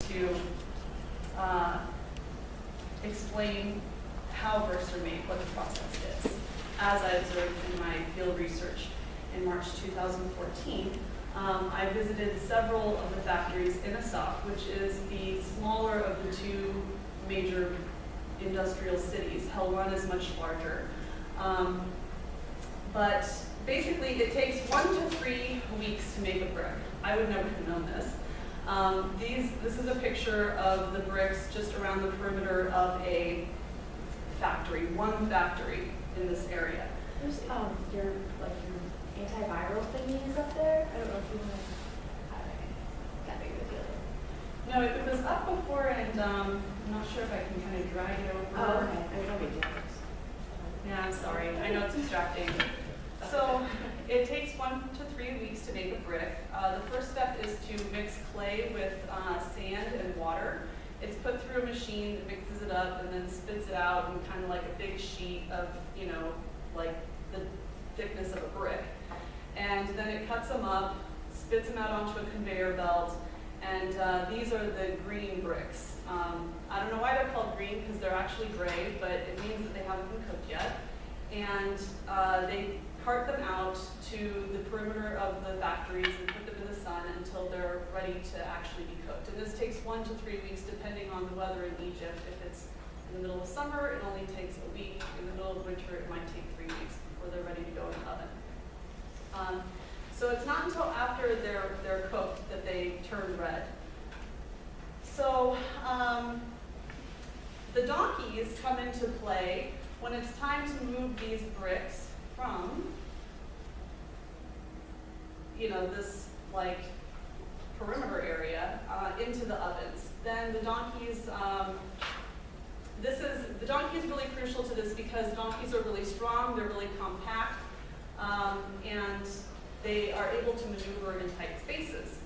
to explain how bricks are made, what the process is. As I observed in my field research in March 2014, I visited several of the factories in Asaf, which is the smaller of the two major industrial cities. Helwan is much larger. But basically, it takes 1 to 3 weeks to make a brick. I would never have known this. This is a picture of the bricks just around the perimeter of a factory, one factory in this area. There's your antiviral thingies up there. I don't know if you want to have that big of a deal. No, it was up before, and I'm not sure if I can kind of drag it over. Oh, okay. I mean, no big deal. Yeah, I'm sorry. I know it's distracting. So it takes 1 to 3 weeks to make a brick. The first step is to mix clay with sand and water. It's put through a machine that mixes it up and then spits it out in kind of like a big sheet of, like the thickness of a brick. And then it cuts them up, spits them out onto a conveyor belt, and these are the green bricks. I don't know why they're called green, because they're actually gray, but it means that they haven't been cooked yet. And they cart them out to the perimeter of the factories and put them in the sun until they're ready to actually be cooked. And this takes 1 to 3 weeks depending on the weather in Egypt. If it's in the middle of summer, it only takes a week. In the middle of winter, it might take 3 weeks before they're ready to go in the oven. So it's not until after they're cooked that they turn red. So the donkeys come into play when it's time to move these bricks from, this like perimeter area into the ovens. Then the donkeys, the donkey is really crucial to this because donkeys are really strong, they're really compact, and they are able to maneuver in tight spaces.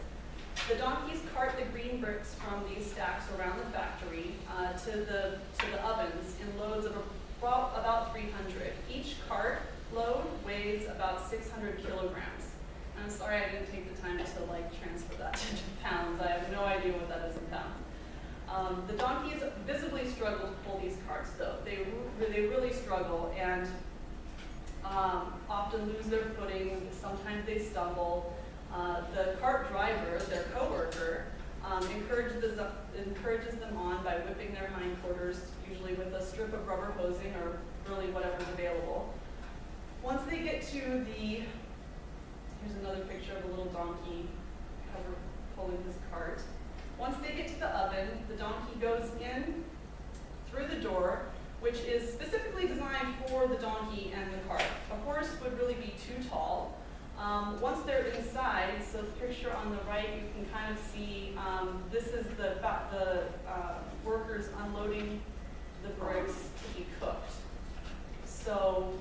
The donkeys cart the green bricks from these stacks around the factory to the ovens in loads of about 300. Each cart load weighs about 600 kilograms. And I'm sorry I didn't take the time to transfer that to pounds. I have no idea what that is in pounds. The donkeys visibly struggle to pull these carts though. They really struggle and often lose their footing. Sometimes they stumble. The cart driver, their coworker, encourages them on by whipping their hindquarters, usually with a strip of rubber hosing or really whatever's available. Once they get to here's another picture of a little donkey pulling his cart. Once they get to the oven, the donkey goes in through the door, which is specifically designed for the donkey and the cart. A horse would really be too tall. Once they're inside, so the picture on the right, you can kind of see this is the workers unloading the bricks to be cooked. So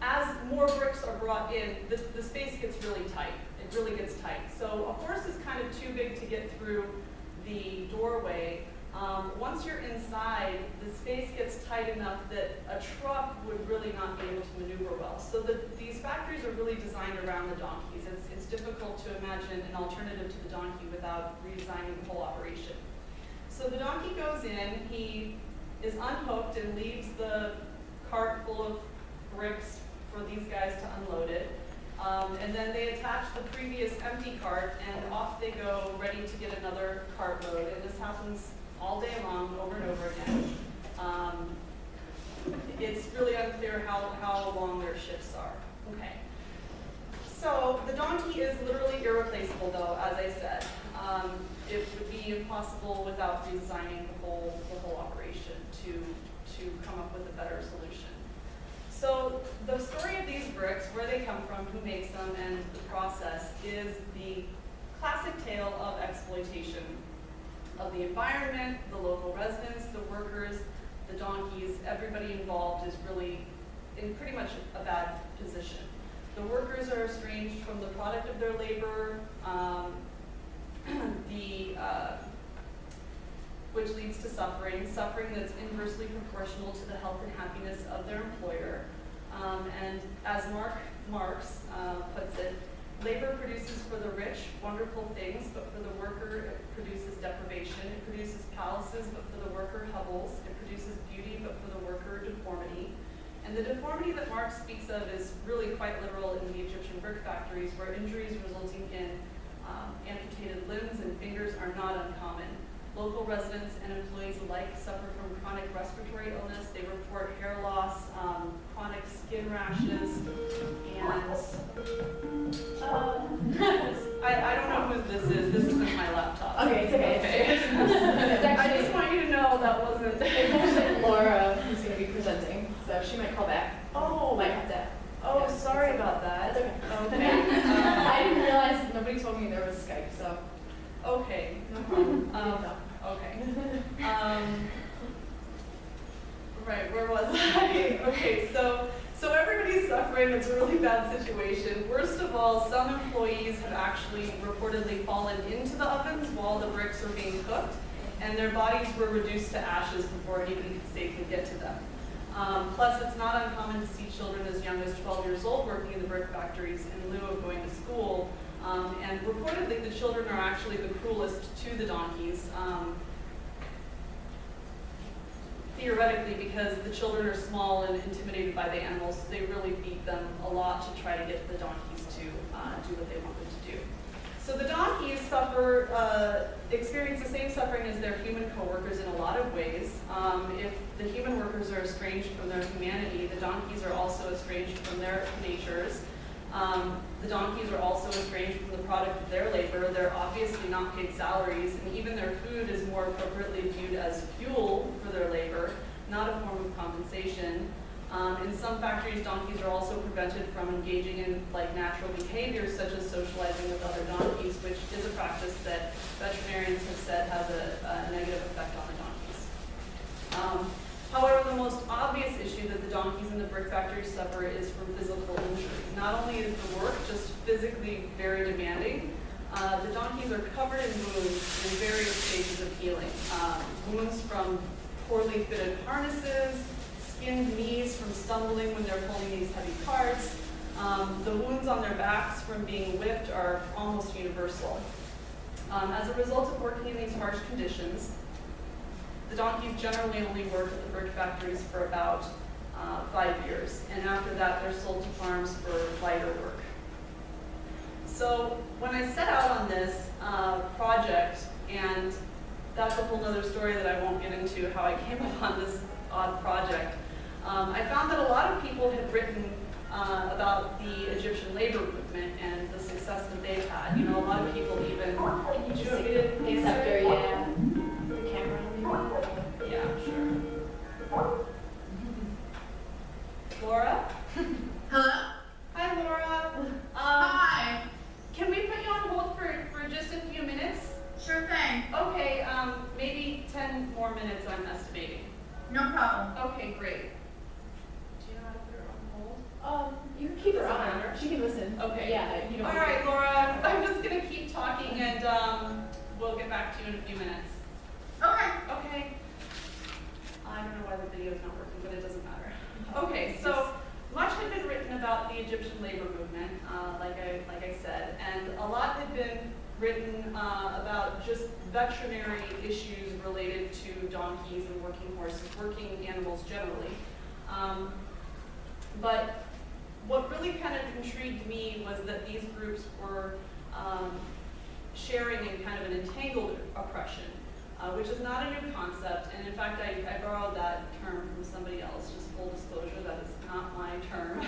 as more bricks are brought in, the space gets really tight. It really gets tight. So a horse is kind of too big to get through the doorway. Once you're inside, the space gets tight enough that a truck would really not be able to maneuver well. So these factories are really designed around the donkeys. It's difficult to imagine an alternative to the donkey without redesigning the whole operation. So the donkey goes in, he is unhooked and leaves the cart full of bricks for these guys to unload it. And then they attach the previous empty cart and off they go, ready to get another cart load. And this happens all day long, over and over again. It's really unclear how long their shifts are. Okay. So the donkey is literally irreplaceable though, as I said. It would be impossible without redesigning the whole operation to come up with a better solution. So the story of these bricks, where they come from, who makes them, and the process is the classic tale of exploitation of the environment, the local residents, the workers, the donkeys. Everybody involved is really in pretty much a bad position. The workers are estranged from the product of their labor, which leads to suffering that's inversely proportional to the health and happiness of their employer. And as Marx puts it, Labor produces for the rich wonderful things, but for the worker it produces deprivation. It produces palaces, but for the worker hovels. It produces beauty, but for the worker deformity. And the deformity that Marx speaks of is really quite literal in the Egyptian brick factories, where injuries resulting in amputated limbs and fingers are not uncommon. Local residents and employees alike suffer from chronic respiratory illness. They report hair loss, chronic skin rashes, and I don't know who this is. This isn't my laptop. Okay, it's okay. Okay. It's actually, I just want you to know that wasn't. it's actually Laura who's going to be presenting, so she might call back. Oh, Might have to. oh, Yeah. sorry about that. That's okay. Okay. I didn't realize, nobody told me there was Skype, so. Okay. No problem. Okay. Right, where was I? Okay, so everybody's suffering. It's a really bad situation. Worst of all, some employees have actually reportedly fallen into the ovens while the bricks are being cooked, and their bodies were reduced to ashes before it even could safely get to them. Plus, it's not uncommon to see children as young as 12 years old working in the brick factories in lieu of going to school. And reportedly, the children are actually the cruelest to the donkeys. Theoretically, because the children are small and intimidated by the animals, they really beat them a lot to try to get the donkeys to do what they want them to do. So the donkeys experience the same suffering as their human coworkers in a lot of ways. If the human workers are estranged from their humanity, the donkeys are also estranged from their natures. The donkeys are also estranged from the product of their labor. They're obviously not paid salaries, and even their food is more appropriately viewed as fuel for their labor, not a form of compensation. In some factories, donkeys are also prevented from engaging in natural behaviors such as socializing with other donkeys, which is a practice that veterinarians have said has a negative effect on the donkeys. However, the most obvious issue that the donkeys in the brick factories suffer is from physical injury. Not only is the work just physically very demanding, the donkeys are covered in wounds in various stages of healing. Wounds from poorly fitted harnesses, skinned knees from stumbling when they're pulling these heavy carts. The wounds on their backs from being whipped are almost universal. As a result of working in these harsh conditions, the donkeys generally only work at the brick factories for about 5 years, and after that they're sold to farms for lighter work. So when I set out on this project, and that's a whole other story that I won't get into, how I came upon this odd project, I found that a lot of people had written about the Egyptian labor movement and the success that they've had. You know, a lot of people even... Can you just get an acceptor, yeah. The camera. Yeah, sure. Laura? Hello? Hi, Laura. Hi. Can we put you on hold for just a few minutes? Sure thing. Okay, maybe 10 more minutes I'm estimating. No problem. Okay, great. Do you know how to put her on hold? You can keep her Doesn't on. matter. She can listen. Okay. Yeah, you don't. All right, Laura, I'm just going to keep talking and we'll get back to you in a few minutes. Okay. Okay. I don't know why the video's not working, but it doesn't matter. Okay, so much had been written about the Egyptian labor movement, like I said, and a lot had been written about just veterinary issues related to donkeys and working horses, working animals generally. But what really kind of intrigued me was that these groups were sharing in kind of an entangled oppression. Which is not a new concept, and in fact, I borrowed that term from somebody else, just full disclosure, that is not my term.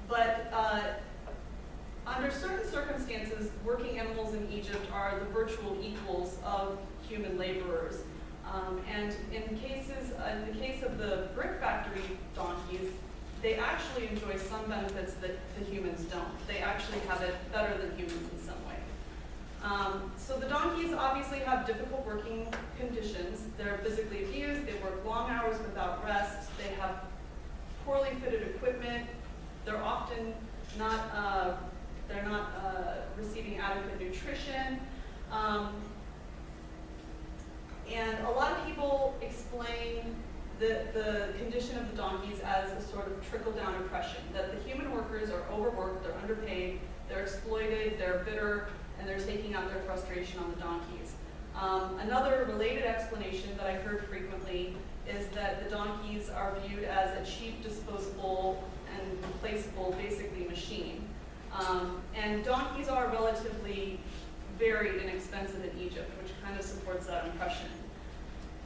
But under certain circumstances, working animals in Egypt are the virtual equals of human laborers. And in the case of the brick factory donkeys, they actually enjoy some benefits that the humans don't. They actually have it better than humans in some way. So the donkeys obviously have difficult working conditions. They're physically abused, they work long hours without rest, they have poorly fitted equipment, they're often not, receiving adequate nutrition. And a lot of people explain the condition of the donkeys as a sort of trickle-down oppression, that the human workers are overworked, they're underpaid, they're exploited, they're bitter, and they're taking out their frustration on the donkeys. Another related explanation that I heard frequently is that the donkeys are viewed as a cheap, disposable, and replaceable, basically, machine. And donkeys are relatively very inexpensive in Egypt, which kind of supports that impression.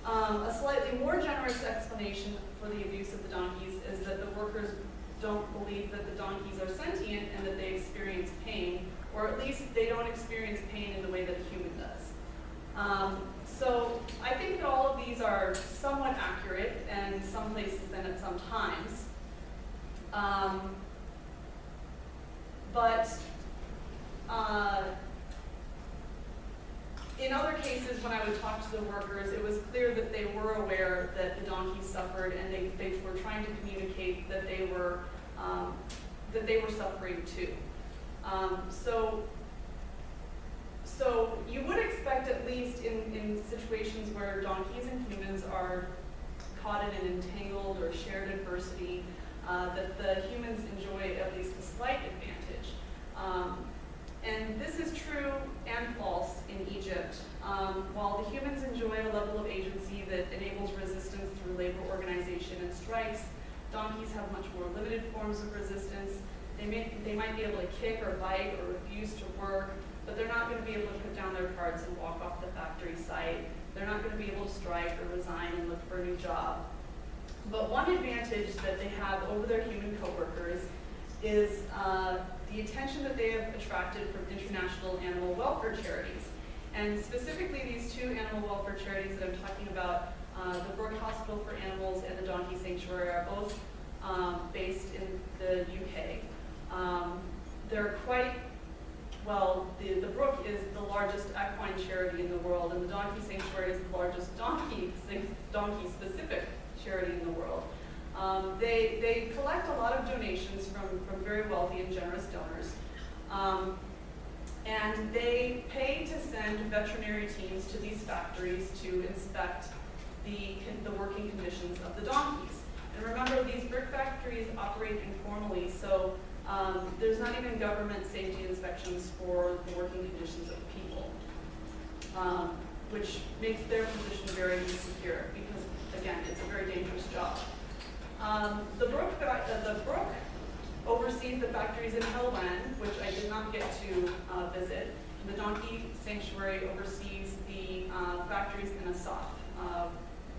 A slightly more generous explanation for the abuse of the donkeys is that the workers don't believe that the donkeys are sentient and that they experience pain, or at least they don't experience pain in the way that a human does. So I think that all of these are somewhat accurate, and in some places and at some times. In other cases, when I would talk to the workers, it was clear that they were aware that the donkeys suffered, and they were trying to communicate that they were suffering too. So you would expect, at least in situations where donkeys and humans are caught in an entangled or shared adversity, that the humans enjoy at least a slight advantage. And this is true and false in Egypt. While the humans enjoy a level of agency that enables resistance through labor organization and strikes, donkeys have much more limited forms of resistance. They might be able to kick or bite or refuse to work, but they're not going to be able to put down their carts and walk off the factory site. They're not going to be able to strike or resign and look for a new job. But one advantage that they have over their human coworkers is the attention that they have attracted from international animal welfare charities. And specifically, these two animal welfare charities that I'm talking about, the Brook Hospital for Animals and the Donkey Sanctuary, are both based in the UK. They're quite, well, the Brook is the largest equine charity in the world, and the Donkey Sanctuary is the largest donkey-specific charity in the world. They collect a lot of donations from very wealthy and generous donors. And they pay to send veterinary teams to these factories to inspect the working conditions of the donkeys. And remember, these brick factories operate informally, so there's not even government safety inspections for the working conditions of people, which makes their position very insecure because, again, it's a very dangerous job. The Brook oversees the factories in Helwan, which I did not get to visit. The Donkey Sanctuary oversees the factories in Asaf,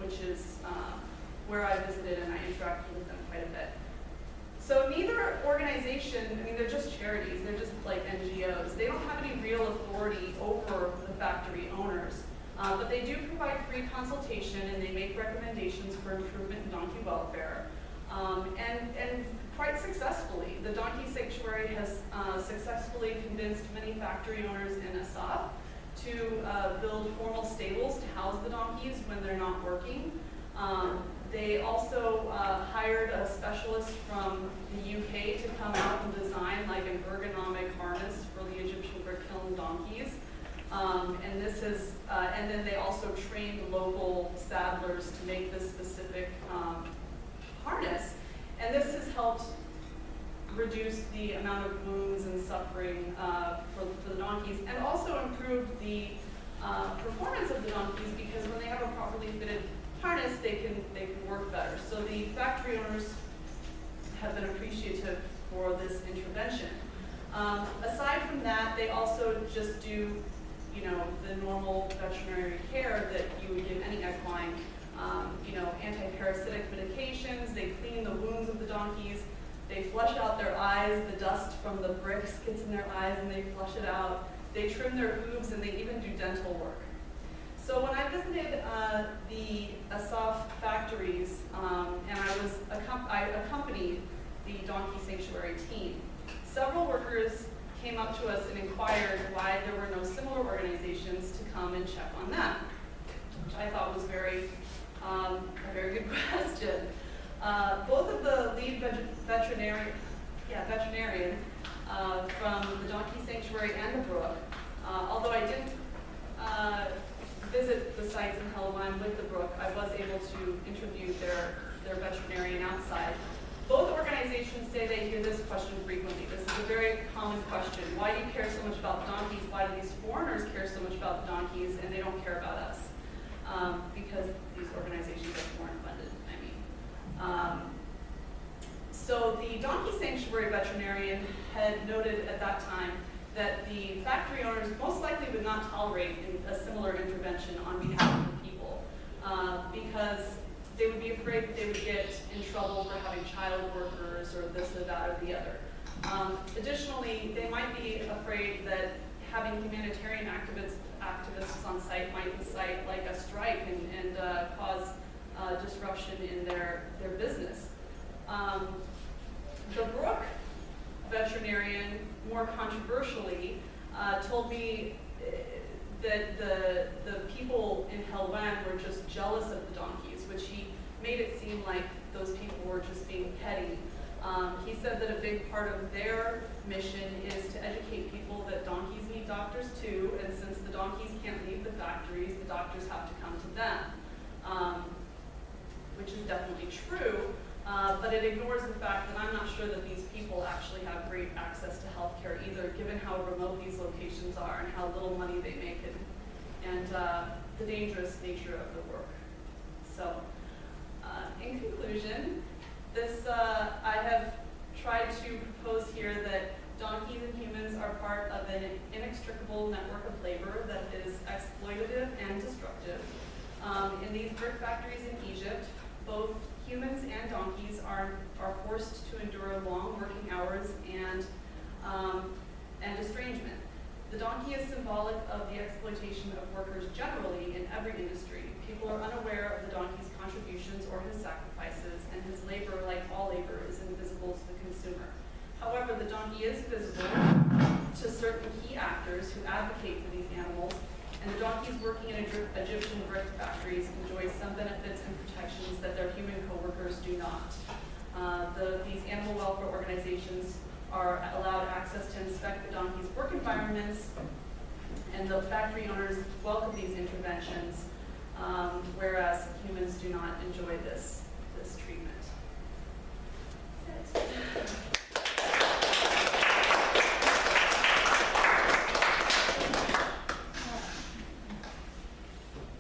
which is where I visited and I interacted with them quite a bit. So neither organization, I mean, they're just charities, they're just like NGOs. They don't have any real authority over the factory owners, but they do provide free consultation and they make recommendations for improvement in donkey welfare. And quite successfully, the Donkey Sanctuary has successfully convinced many factory owners in Asaf to build formal stables to house the donkeys when they're not working. They also hired a specialist from the UK to come out and design like an ergonomic harness for the Egyptian brick kiln donkeys. And then they also trained local saddlers to make this specific harness. And this has helped reduce the amount of wounds and suffering for the donkeys, and also improve the performance of the donkeys, because when they have a properly fitted harness, they can work better. So the factory owners have been appreciative for this intervention. Aside from that, they also just do, the normal veterinary care that you would give any equine. Anti-parasitic medications. They clean the wounds of the donkeys. They flush out their eyes. The dust from the bricks gets in their eyes, and they flush it out. They trim their hooves, and they even do dental work. So when I visited the Asaf factories, and I accompanied the Donkey Sanctuary team, several workers came up to us and inquired why there were no similar organizations to come and check on them, which I thought was a very good question. Both of the lead veterinarians from the Donkey Sanctuary and the Brook, although I didn't visit the sites in Helwan with the Brook, I was able to interview their veterinarian outside. Both organizations say they hear this question frequently. This is a very common question. Why do you care so much about donkeys? Why do these foreigners care so much about the donkeys and they don't care about us? Because these organizations are foreign funded, So the donkey sanctuary veterinarian had noted at that time that the factory owners most likely would not tolerate a similar intervention on behalf of the people because they would be afraid that they would get in trouble for having child workers or this or that or the other. Additionally, they might be afraid that having humanitarian activists on site might incite like a strike and cause disruption in their business. The Brook veterinarian, more controversially, told me that the people in Helwan were just jealous of the donkeys, which he made it seem like those people were just being petty. He said that a big part of their mission is to educate people that donkeys need doctors too, and since the donkeys can't leave the factories, the doctors have to come to them, which is definitely true. But it ignores the fact that I'm not sure that these people actually have great access to healthcare either, given how remote these locations are and how little money they make and the dangerous nature of the work. So, in conclusion, I have tried to propose here that donkeys and humans are part of an inextricable network of labor that is exploitative and destructive. In these brick factories in Egypt, both humans and donkeys are forced to endure long working hours and estrangement. The donkey is symbolic of the exploitation of workers generally in every industry. People are unaware of the donkey's contributions or his sacrifices, and his labor, like all labor, is invisible to the consumer. However, the donkey is visible to certain key actors who advocate for these animals, and the donkeys working in Egyptian brick factories enjoy some benefits and protections that their human co-workers do not. These animal welfare organizations are allowed access to inspect the donkeys' work environments, and the factory owners welcome these interventions, whereas humans do not enjoy this treatment.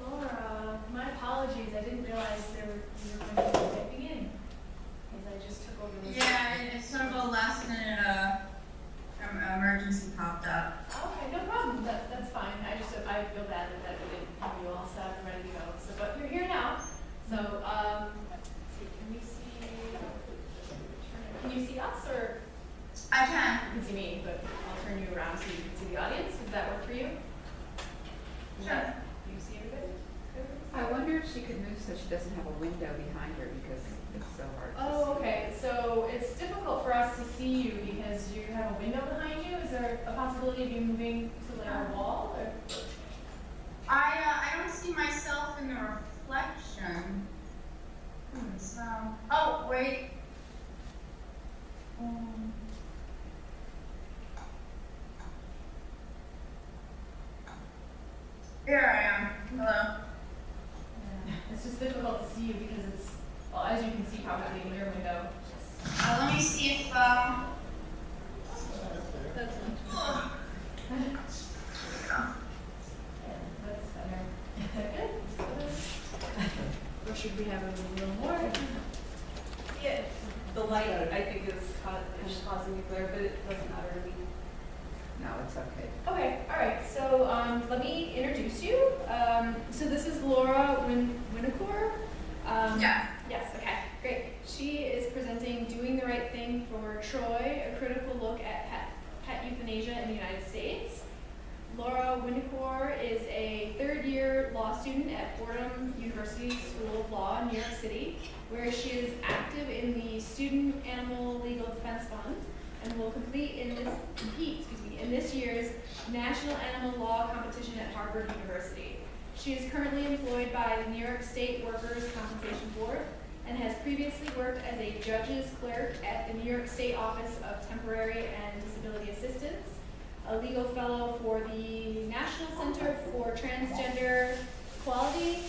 Laura, my apologies. I didn't realize you were going to be typing in, because I just took over this. Yeah, it's sort of a last minute emergency popped up. Okay, no problem. That's fine. I feel bad that we didn't have you all set and ready to go. So, but you're here now. So, let's see. Can you see us or? I can. You can see me, but I'll turn you around so you can see the audience. Does that work for you? Sure. Do you see everybody? I wonder if she could move so she doesn't have a window behind her because it's so hard to see. Oh, okay. So it's difficult for us to see you because you have a window behind you. Is there a possibility of you moving to like a wall? Or? I don't see myself in the reflection. So, oh wait. Here I am. Hello. Yeah. It's just difficult to see you because it's, well, as you can see probably in your window. Let me see if That's better. Or should we have a little more? Yeah, the light I think is causing me glare, but it doesn't matter to me. No, it's okay. Okay, all right. So let me introduce you. So this is Laura Winnicor. yeah. Yes, okay, great. She is presenting Doing the Right Thing for Troy, a critical look at pet euthanasia in the United States. Laura Winnicor is a third-year law student at Fordham University School of Law in New York City, where she is active in the Student Animal Legal Defense Fund and will compete in this year's National Animal Law Competition at Harvard University. She is currently employed by the New York State Workers' Compensation Board and has previously worked as a judge's clerk at the New York State Office of Temporary and Disability Assistance, a legal fellow for the National Center for Transgender Equality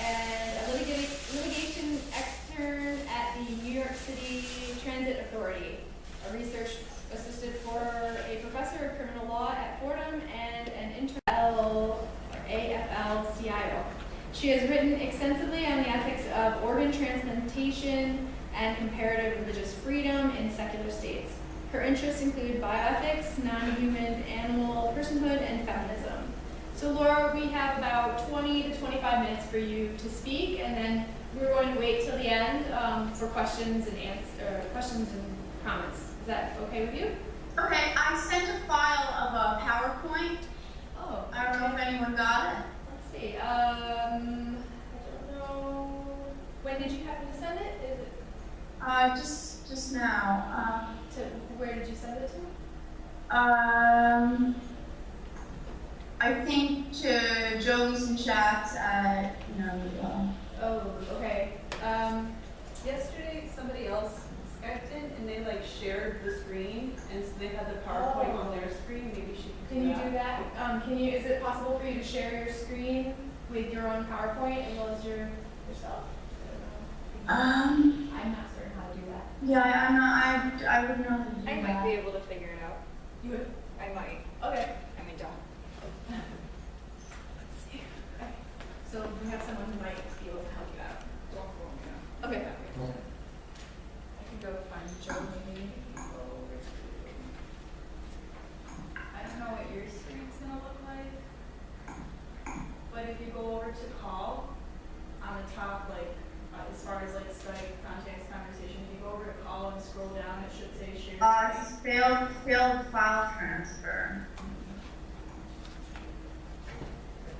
and a litigation extern at the New York City Transit Authority, a research assistant for a professor of criminal law at Fordham and an intern at AFL-CIO. She has written extensively on the ethics of organ transplantation and comparative religious freedom in secular states. Her interests include bioethics, non-human animal personhood, and feminism. So Laura, we have about 20 to 25 minutes for you to speak, and then we're going to wait till the end for questions and comments. Is that okay with you? Okay, I sent a file of a PowerPoint. Oh, I don't know if anyone got it. let's see. I don't know. When did you happen to send it? Is it Just now. to where did you send it to? I think to Jolie's and Chats at, Oh, okay. Yesterday, somebody else Skyped in and they like shared the screen, and so they had the PowerPoint on their screen. Maybe she Can you do that? Is it possible for you to share your screen with your own PowerPoint as well as yourself? Um, I'm not certain how to do that. yeah, I'm not, I would know how to do I that. might be able to figure it out. You would? I might. Okay. I mean, don't. Let's see. Okay. So we have someone who might be able to help you out. Don't fool me now. Okay. I can go find Joe maybe. Go over to. I don't know what your screen's gonna look like, but if you go over to call, on the top, like, as far as like Skype, contacts, conversation, if you go over to call and scroll down, it should say share It screen. says failed file transfer.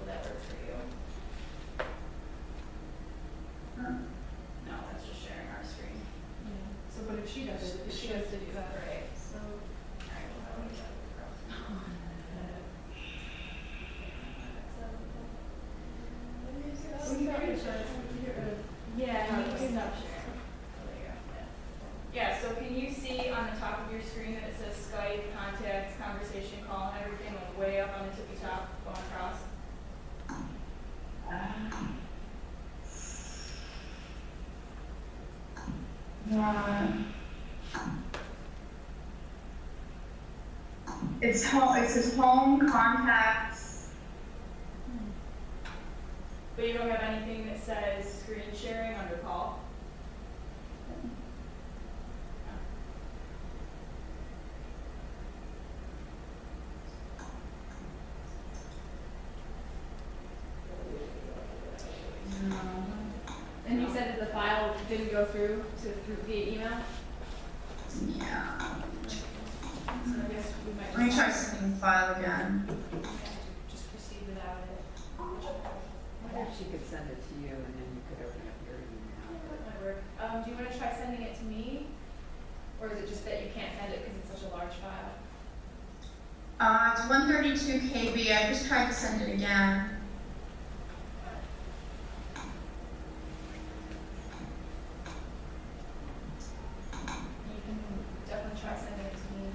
Will that work for you? No, that's just sharing our screen. So, but if she does it, if she has to do that, right? So, alright, well, how do we do that? Yeah, you can stop sharing. Oh, there you go. Yeah, so can you see on the top of your screen that it says Skype, contacts, conversation, call, and everything, like way up on the tippy top going across? It's home. It says home contacts. But you don't have anything that says screen sharing under call? And you said that the file didn't go through via email? Yeah. So I guess we might Let me just try have sending the file again. just proceed without it. I wonder if she could send it to you and then you could open up your email. That might work. Do you want to try sending it to me? Or is it just that you can't send it because it's such a large file? It's 132 KB. I just tried to send it again. You can definitely try sending it to me.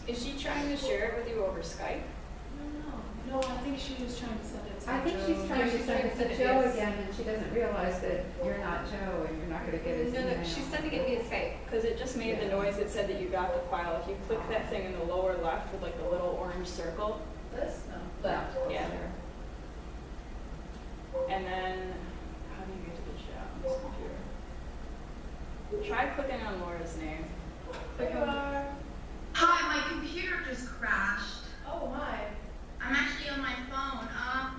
Is she trying to share it with you over Skype? No, I think she was trying to send it to I think she's trying to send it to Joe again and she doesn't realize that you're not Joe and you're not gonna get his No, email. no, she's sending it via Skype because it just made the noise that said that you got the file. If you click that thing in the lower left with like the little orange circle, This? No. left, yeah. And then, how do you get to the chat on this computer? Try clicking on Laura's name. There you are. Hi, my computer just crashed. Oh my. I'm actually on my phone.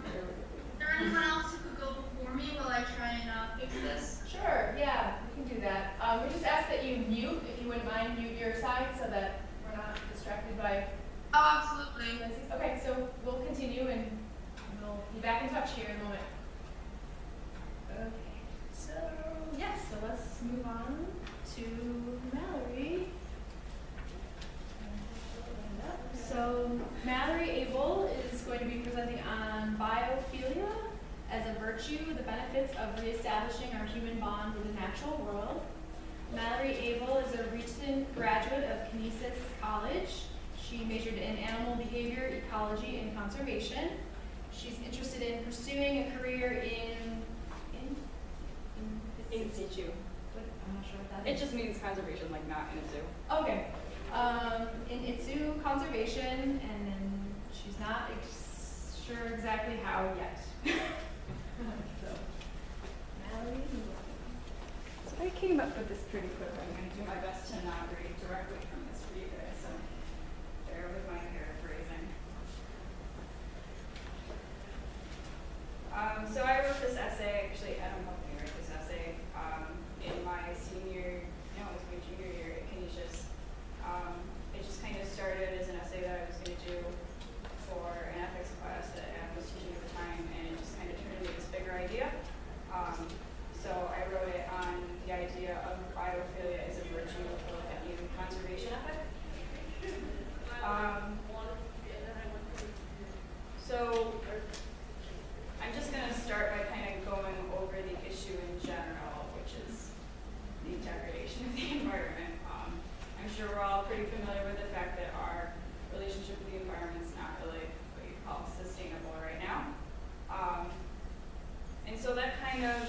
Is there anyone else who could go before me while I try and fix this? Sure, yeah, we can do that. We just ask that you mute, if you wouldn't mind, mute your side so that we're not distracted by Oh, absolutely. Lindsay's. Okay, so we'll continue and we'll be back in touch here in a moment. Okay, so yes, so let's move on to Mallory. So Mallory Abel is going to be presenting on biophilia as a virtue, the benefits of reestablishing our human bond with the natural world. Mallory Abel is a recent graduate of Kinesis College. She majored in animal behavior, ecology, and conservation. She's interested in pursuing a career in In situ. I'm not sure what that It is. just means conservation, like not in a zoo. Okay. In Itsu conservation, and then she's not sure exactly how yet. So, Mallory. So I came up with this pretty quick. I'm going to do my best to not read directly from this for you guys, so bear with my paraphrasing. So I wrote this essay, actually Adam helped me write this essay in my junior year at Canisius. It just kind of started as an essay that I was going to do for an ethics class that Adam was teaching at the time, and it just kind of turned into this bigger idea. So I wrote it on the idea of biophilia as a virtue of a conservation ethic. So I'm just going to start by kind of going over the issue in general, which is the degradation of the environment. I'm sure we're all pretty familiar with the fact that our relationship with the environment is not really what you call sustainable right now. And so that kind of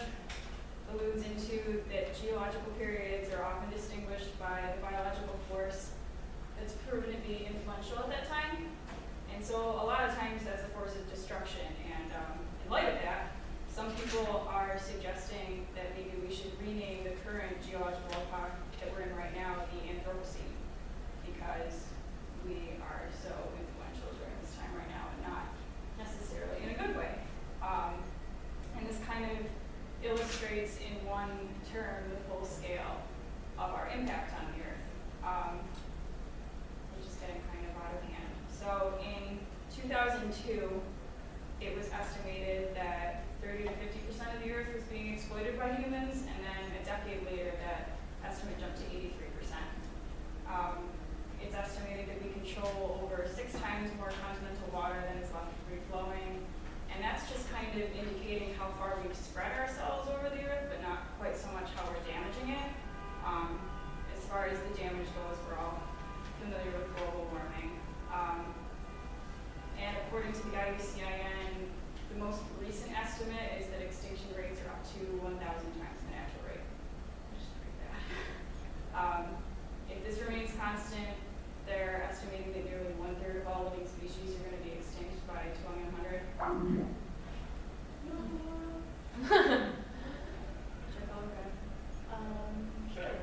alludes into that geological periods are often distinguished by the biological force that's proven to be influential at that time. And so a lot of times that's a force of destruction. And in light of that, some people are suggesting that maybe we should rename the current geological epoch that we're in right now the Anthropocene, because we are so influential during this time right now and not necessarily in a good way. And this kind of illustrates in one term the full scale of our impact on the Earth, which is getting kind of out of hand. So in 2002, it was estimated that 30 to 50% of the Earth was being exploited by humans, and then a decade later, that estimate jumped to 83%. It's estimated that we control over 6 times more continental water than is left free flowing, and that's just kind of indicating how far we've spread ourselves over the Earth, but not quite so much how we're damaging it. As far as the damage goes, we're all familiar with global warming. And according to the ICAS, the most recent estimate is that extinction rates are up to 1,000 times the natural rate, which is pretty bad. If this remains constant, they're estimating that nearly 1/3 of all living species are going to be extinct by 2100. Check all around. Sure.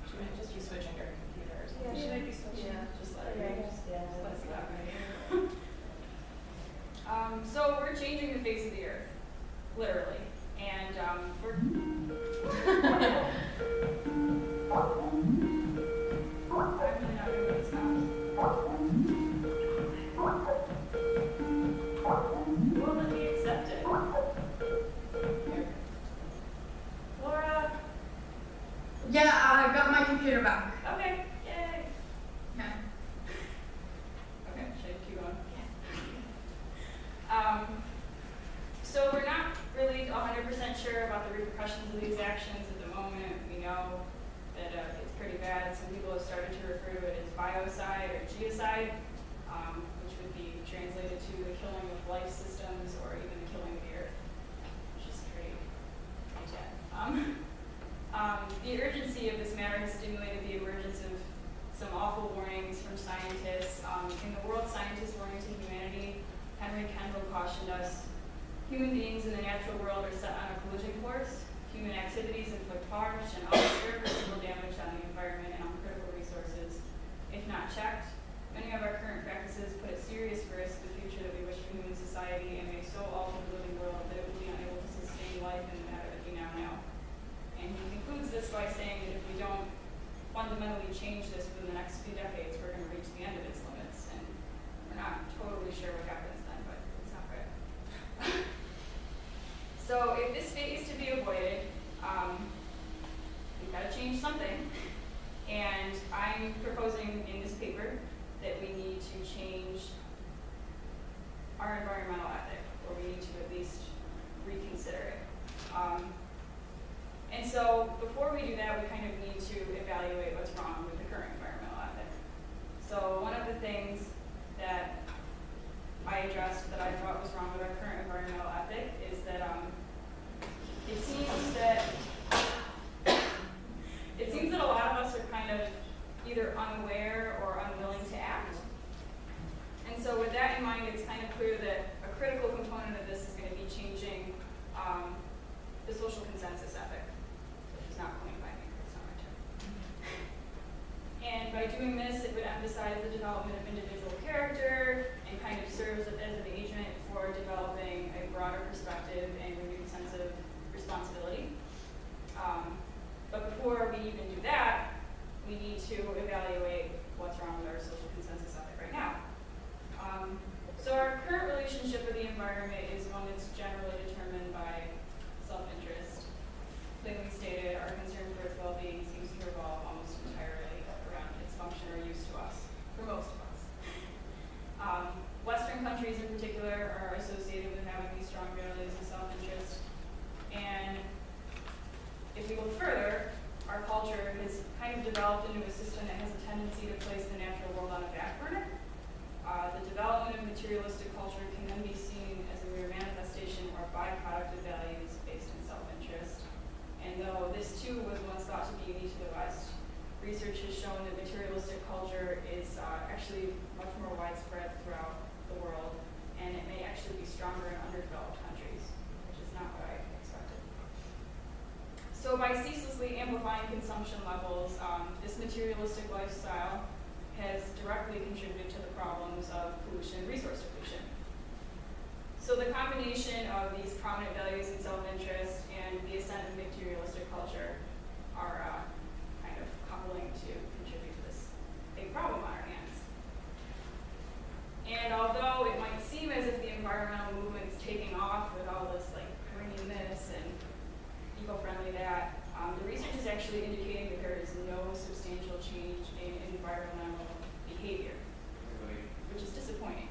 She might just be switching her computer or something. Yeah, she might be switching. Just let her read. Just let us know. So we're changing the face of the Earth, literally, and we're. I'm really not good with this mouse. Well, let me accept it. Here. Laura. Yeah, I got my computer back. Okay. Yay. Okay. Okay, should I keep going? So we're not really 100% sure about the repercussions of these actions at the moment. We know that it's pretty bad. Some people have started to refer to it as biocide or geocide, which would be translated to the killing of life systems or even the killing of the Earth, which is pretty bad. The urgency of this matter has stimulated the emergence of some awful warnings from scientists. In the World Scientist Warning to Humanity, Henry Kendall cautioned us, human beings in the natural world are set on a collision course. Human activities inflict harsh and often irreversible damage on the environment and on critical resources. If not checked, many of our current practices put at serious risk the future that we wish for human society and may so alter the living world that it will be unable to sustain life in the manner that we now know. And he concludes this by saying that if we don't fundamentally change this within the next few decades, we're going to reach the end of its limits. And not totally sure what happens then, but it's not good. So if this fate is to be avoided, we've got to change something. And I'm proposing in this paper that we need to change our environmental ethic, or we need to at least reconsider it. And so before we do that, we kind of need to evaluate what's wrong with the current environmental ethic. So one of the things that I addressed that I thought was wrong with our current environmental ethic is that it seems that a lot of us are kind of either unaware or unwilling to act. And so with that in mind, it's kind of clear that a critical component of this is going to be changing the social consensus ethic, which is not coined by me, it's not my term. And by doing this, it would emphasize the development of individual character and kind of serves as an agent for developing a broader perspective and renewed sense of responsibility. But before we even do that, we need to evaluate what's wrong with our social consensus ethic right now. So our current relationship with the environment is one that's generally determined by self-interest. Plainly stated, our concern for its well-being seems to revolve almost entirely around its function or use to us, for most of us. Western countries in particular are associated with having these strong values of self-interest. And if we look further, our culture has kind of developed into a system that has a tendency to place the natural world on a back burner. The development of materialistic culture can then be seen as a mere manifestation or byproduct of values based in self-interest. And though this too was once thought to be unique to the West, research has shown that materialistic culture is actually much more widespread throughout the world, and it may actually be stronger in underdeveloped countries, which is not what I expected. So by ceaselessly amplifying consumption levels, this materialistic lifestyle has directly contributed to the problems of pollution and resource depletion. So the combination of these prominent values and self-interest and the ascent of materialistic culture are kind of coupling to contribute to this big problem on our hands. And although it might seem as if the environmental movement's taking off with all this like green this and eco-friendly that, the research is actually indicating that there is no substantial change in environmental behavior, which is disappointing.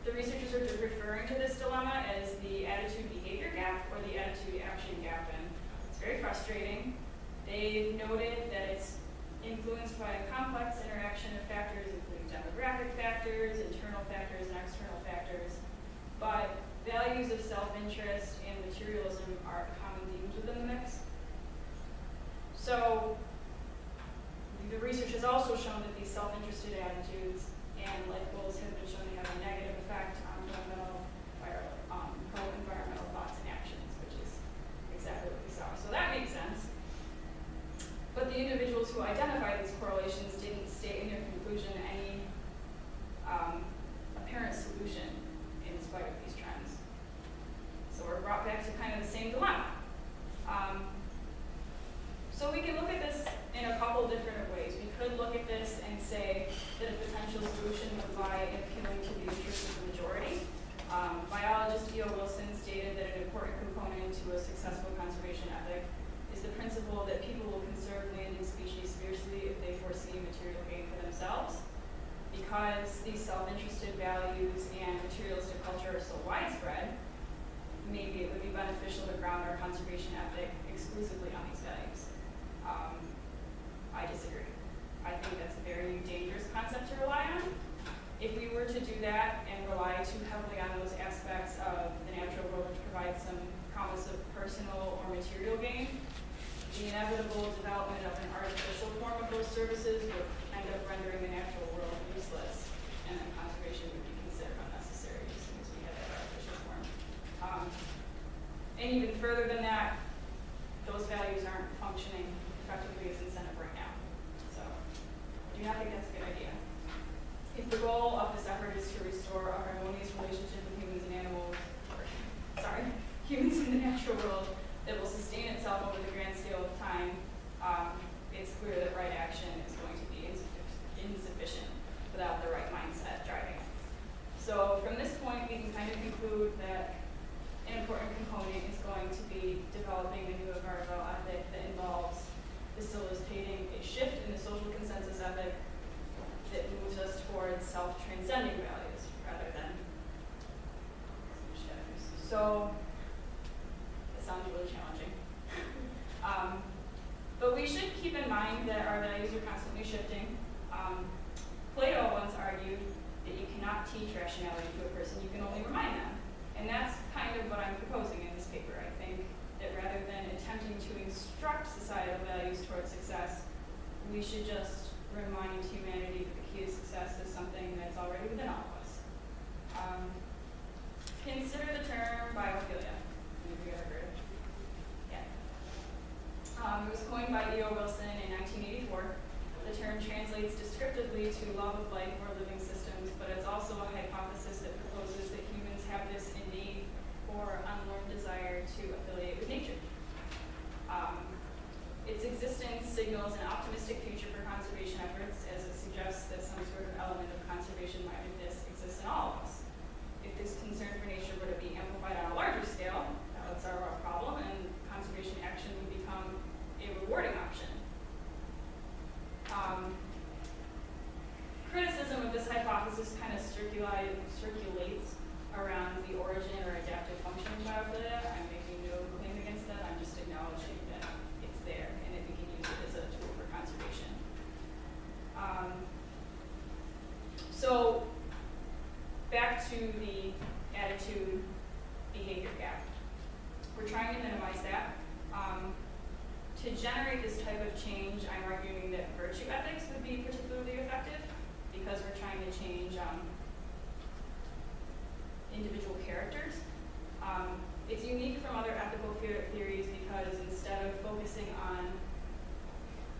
The researchers are referring to this dilemma as the attitude-behavior gap or the attitude-action gap, and it's very frustrating. They've noted that it's influenced by a complex interaction of factors, including demographic factors, internal factors, and external factors, but values of self-interest and materialism are common themes within the mix. So the research has also shown that these self-interested attitudes and life goals have been shown to have a negative effect on pro-environmental thoughts and actions, which is exactly what we saw. So that makes sense. But the individuals who identified these correlations didn't state in their conclusion any apparent solution in spite of these trends. So we're brought back to kind of the same dilemma. So we can look at this in a couple different ways. We could look at this and say that a potential solution would lie in appealing to the interests of the majority. Biologist E.O. Wilson stated that an important component to a successful conservation ethic is the principle that people will conserve land and species fiercely if they foresee material gain for themselves. Because these self-interested values and materialistic culture are so widespread, maybe it would be beneficial to ground our conservation ethic exclusively on these values. I disagree. I think that's a very dangerous concept to rely on. If we were to do that and rely too heavily on those aspects of the natural world which provide some promise of personal or material gain, the inevitable development of an artificial form of those services would end up rendering the natural world useless, and then conservation would be considered unnecessary as soon as we have that artificial form. And even further than that, those values aren't functioning effectively as incentive right now. So I do not think that's a good idea. If the goal of this effort is to restore a harmonious relationship with humans and animals, humans in the natural world that will sustain itself over the grand scale of time, it's clear that right action is going to be insufficient without mind that our values are constantly shifting. Plato once argued that you cannot teach rationality to a person, you can only remind them. And that's kind of what I'm proposing in this paper. I think that rather than attempting to instruct societal values towards success, we should just remind humanity that the key to success is something that's already within all of us. Consider the term biophilia. Maybe you ever heard of it? Yeah. It was coined by E.O. Wilson in 1984. The term translates descriptively to love of life or living systems, but it's also a hypothesis that proposes that humans have this innate or unlearned desire to affiliate with nature. Its existence signals an optimistic future for conservation efforts, as it suggests that some sort of element of conservation-mindedness exists in all of us. If this concern for nature were to be amplified on a larger scale, that's our problem, and conservation action would become a rewarding option. Criticism of this hypothesis kind of circulates around the origin or adaptive function of biophilia. I'm making no claim against that. I'm just acknowledging that it's there and that we can use it as a tool for conservation. So back to the attitude behavior gap. We're trying to minimize that. To generate this type of change, I'm arguing that virtue ethics would be particularly effective because we're trying to change individual characters. It's unique from other ethical theories because instead of focusing on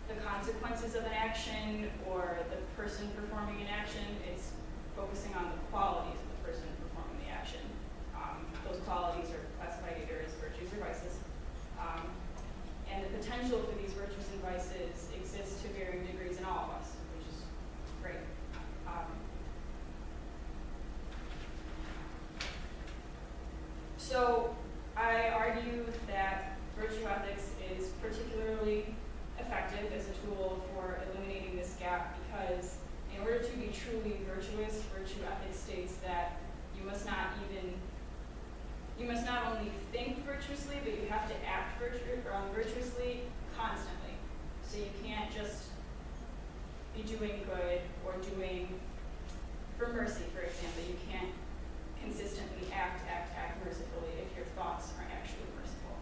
the consequences of an action or the person performing an action, it's focusing on the qualities of the person performing the action. Those qualities are classified either as virtues or vices. And the potential for these virtues and vices exists to varying degrees in all of us, which is great. So I argue that virtue ethics is particularly effective as a tool for eliminating this gap because in order to be truly virtuous, virtue ethics states that you must not only think virtuously, but you have to act virtuously constantly. So you can't just be doing good or doing for mercy, for example. You can't consistently act mercifully if your thoughts aren't actually merciful.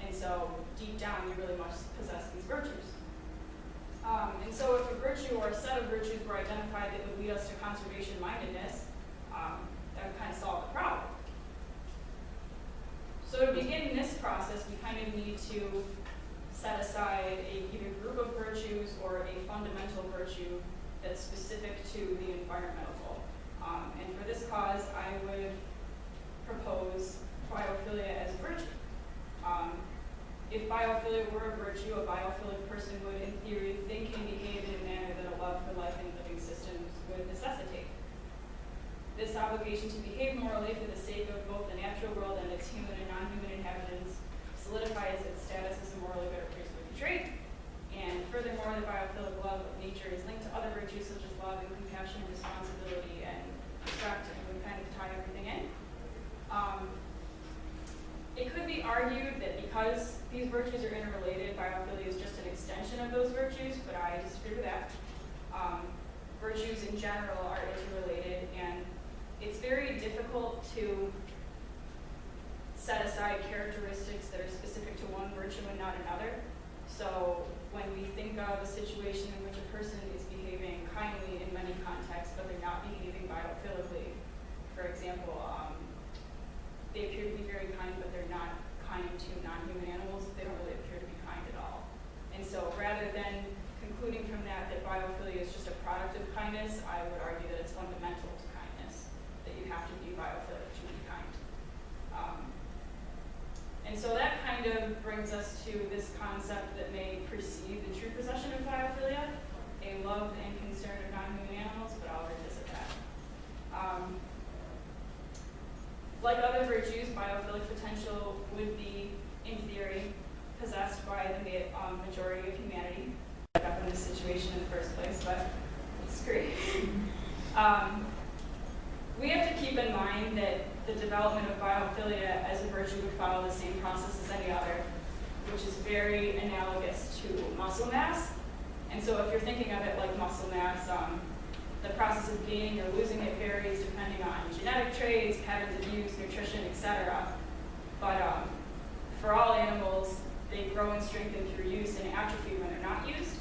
And so deep down, you really must possess these virtues. And so if a virtue or a set of virtues were identified that would lead us to conservation-mindedness, that would kind of solve the problem. So to begin this process, we kind of need to set aside either group of virtues or a fundamental virtue that's specific to the environmental goal. And for this cause, I would propose biophilia as a virtue. If biophilia were a virtue, a biophilic person would, in theory, think and behave in a manner that a love for life and living systems would necessitate. This obligation to behave morally for the sake of both the natural world and its human and non-human inhabitants solidifies its status as a morally good or praiseworthy trait. And furthermore, the biophilic love of nature is linked to other virtues such as love and compassion, responsibility, and respect, and would kind of tie everything in. It could be argued that because these virtues are interrelated, biophilia is just an extension of those virtues, but I disagree with that. Virtues in general are interrelated, and it's very difficult to set aside characteristics that are specific to one virtue and not another. So when we think of a situation in which a person is behaving kindly in many contexts, but they're not behaving biophilically, for example, they appear to be very kind, but they're not kind to non-human animals, they don't really appear to be kind at all. And so rather than concluding from that biophilia is just a product of kindness, I would argue that it's fundamental to kindness, that you have to be biophilic to be kind. And so that kind of brings us to this concept that may precede the true possession of biophilia, a love and concern of non-human animals, but I'll revisit that. Like other virtues, biophilic potential would be, in theory, possessed by the majority of humanity. I got up in this situation in the first place, but it's great. We have to keep in mind that the development of biophilia as a virtue would follow the same process as any other. which is very analogous to muscle mass. And so if you're thinking of it like muscle mass, the process of gaining or losing it varies depending on genetic traits, patterns of use, nutrition, etc. But for all animals, they grow and strengthen through use and atrophy when they're not used.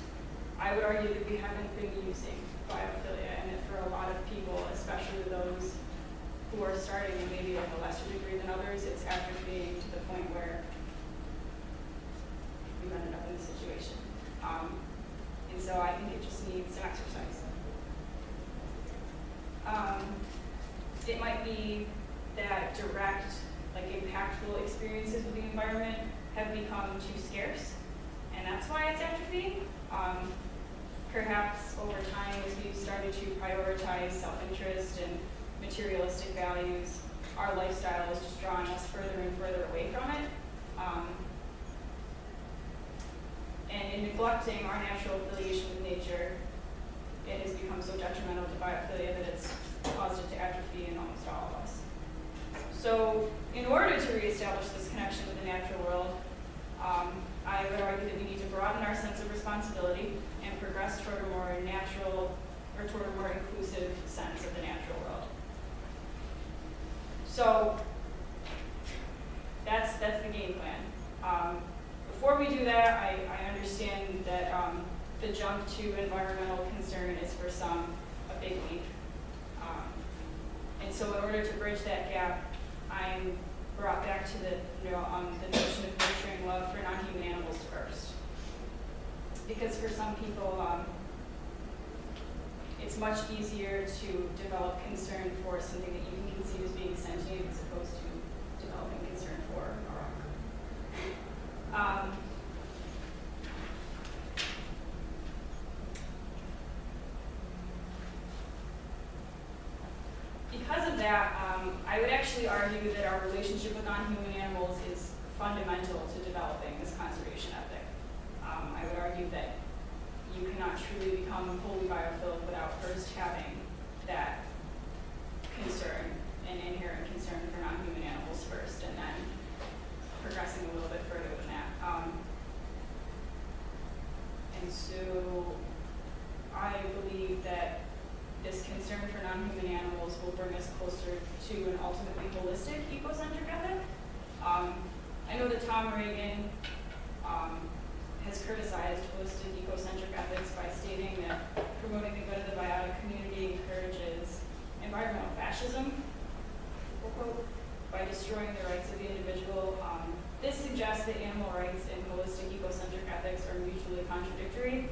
I would argue that we haven't been using biophilia, and that for a lot of people, especially those who are starting and maybe at a lesser degree than others, it's atrophying to the point where we've ended up in this situation. And so I think it just needs some exercise. It might be that direct, like impactful experiences with the environment have become too scarce, and that's why it's atrophying. Perhaps over time, as we've started to prioritize self-interest and materialistic values, our lifestyle is just drawing us further and further away from it. And in neglecting our natural affiliation with nature, it has become so detrimental to biophilia that it's caused it to atrophy in almost all of us. So in order to reestablish this connection with the natural world, I would argue that we need to broaden our sense of responsibility and progress toward a more natural, or toward a more inclusive sense of the natural world. So that's the game plan. Before we do that, I understand that the jump to environmental concern is for some a big leap. And so in order to bridge that gap, I'm brought back to the notion of nurturing love for non-human animals first. Because for some people, it's much easier to develop concern for something that you can conceive as being sentient as opposed to developing concern for a rock. Because of that, I would actually argue that our relationship with non-human animals is fundamental to developing this conservation ethic. I would argue that you cannot truly become wholly biophilic without first having that concern, an inherent concern for non-human animals first, and then progressing a little bit further than that. And so I believe that this concern for non-human animals will bring us closer to an ultimately holistic ecocentric ethic. I know that Tom Reagan has criticized holistic ecocentric ethics by stating that promoting the good of the biotic community encourages environmental fascism, quote, by destroying the rights of the individual. This suggests that animal rights and holistic ecocentric ethics are mutually contradictory.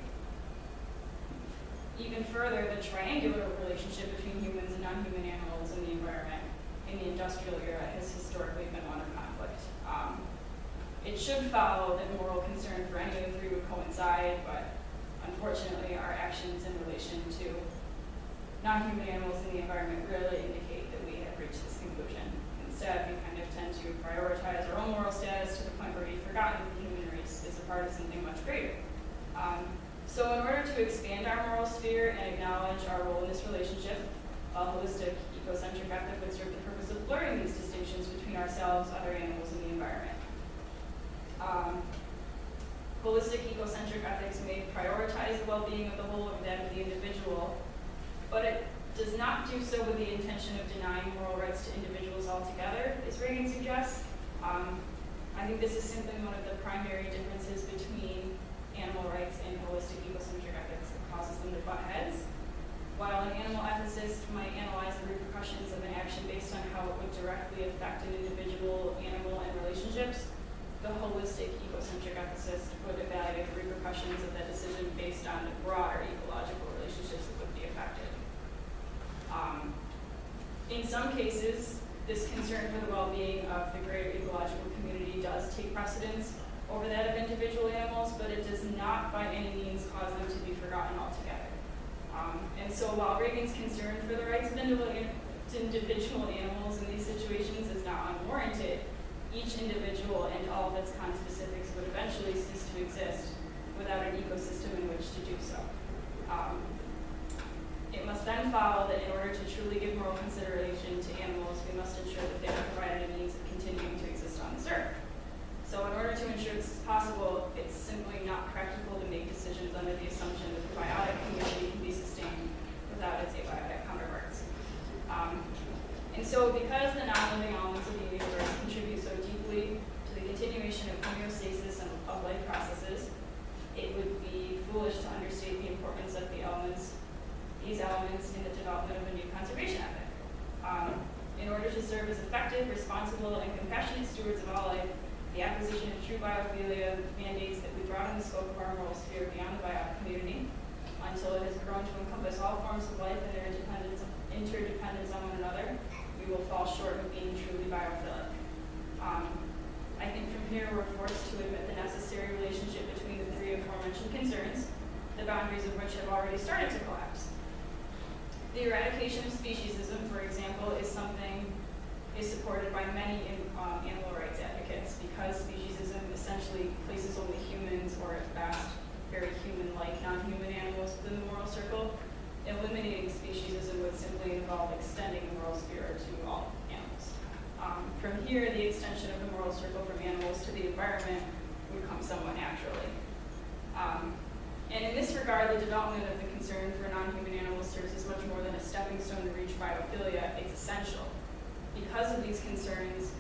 Even further, the triangular relationship between humans and non-human animals in the environment in the industrial era has historically been one of conflict. It should follow that moral concern for any of the three would coincide, but unfortunately our actions in relation to non-human animals in the environment really indicate that we have reached this conclusion. Instead, we kind of tend to prioritize our own moral status to the point where we've forgotten that the human race is a part of something much greater. So in order to expand our moral sphere and acknowledge our role in this relationship, a holistic ecocentric ethic would serve the purpose of blurring these distinctions between ourselves, other animals, and the environment. Holistic ecocentric ethics may prioritize the well-being of the whole over that of the individual, but it does not do so with the intention of denying moral rights to individuals altogether, as Reagan suggests. I think this is simply one of the primary differences between animal rights and holistic ecocentric ethics that causes them to butt heads. While an animal ethicist might analyze the repercussions of an action based on how it would directly affect an individual, animal, and relationships, the holistic ecocentric ethicist would evaluate the repercussions of that decision based on the broader ecological relationships that would be affected. In some cases, this concern for the well-being of the greater ecological community does take precedence over that of individual animals, but it does not by any means cause them to be forgotten altogether. And so while Reagan's concern for the rights of individual animals in these situations is not unwarranted, each individual and all of its conspecifics would eventually cease to exist without an ecosystem in which to do so. It must then follow that in order to truly give moral consideration to animals, we must ensure that they are provided a means of continuing to exist on this earth. So in order to ensure this is possible, it's simply not practical to make decisions under the assumption that the biotic community can be sustained without its abiotic counterparts. And so because the non-living elements of the universe contribute so deeply to the continuation of homeostasis and of life processes, it would be foolish to understate the importance of these elements in the development of a new conservation ethic. In order to serve as effective, responsible, and compassionate stewards of all life, the acquisition of true biophilia mandates that we broaden the scope of our moral sphere beyond the biotic community until it has grown to encompass all forms of life and their interdependence on one another. We will fall short of being truly biophilic. I think from here we're forced to admit the necessary relationship between the three aforementioned concerns, the boundaries of which have already started to collapse. The eradication of speciesism, for example, is supported by many animal rights advocates because speciesism essentially places only humans, or at best, very human-like non-human animals within the moral circle. Eliminating speciesism would simply involve extending the moral sphere to all animals. From here, the extension of the moral circle from animals to the environment would come somewhat naturally. And in this regard, the development of the concern for non-human animals serves as much more than a stepping stone to reach biophilia. It's essential. Because of these concerns,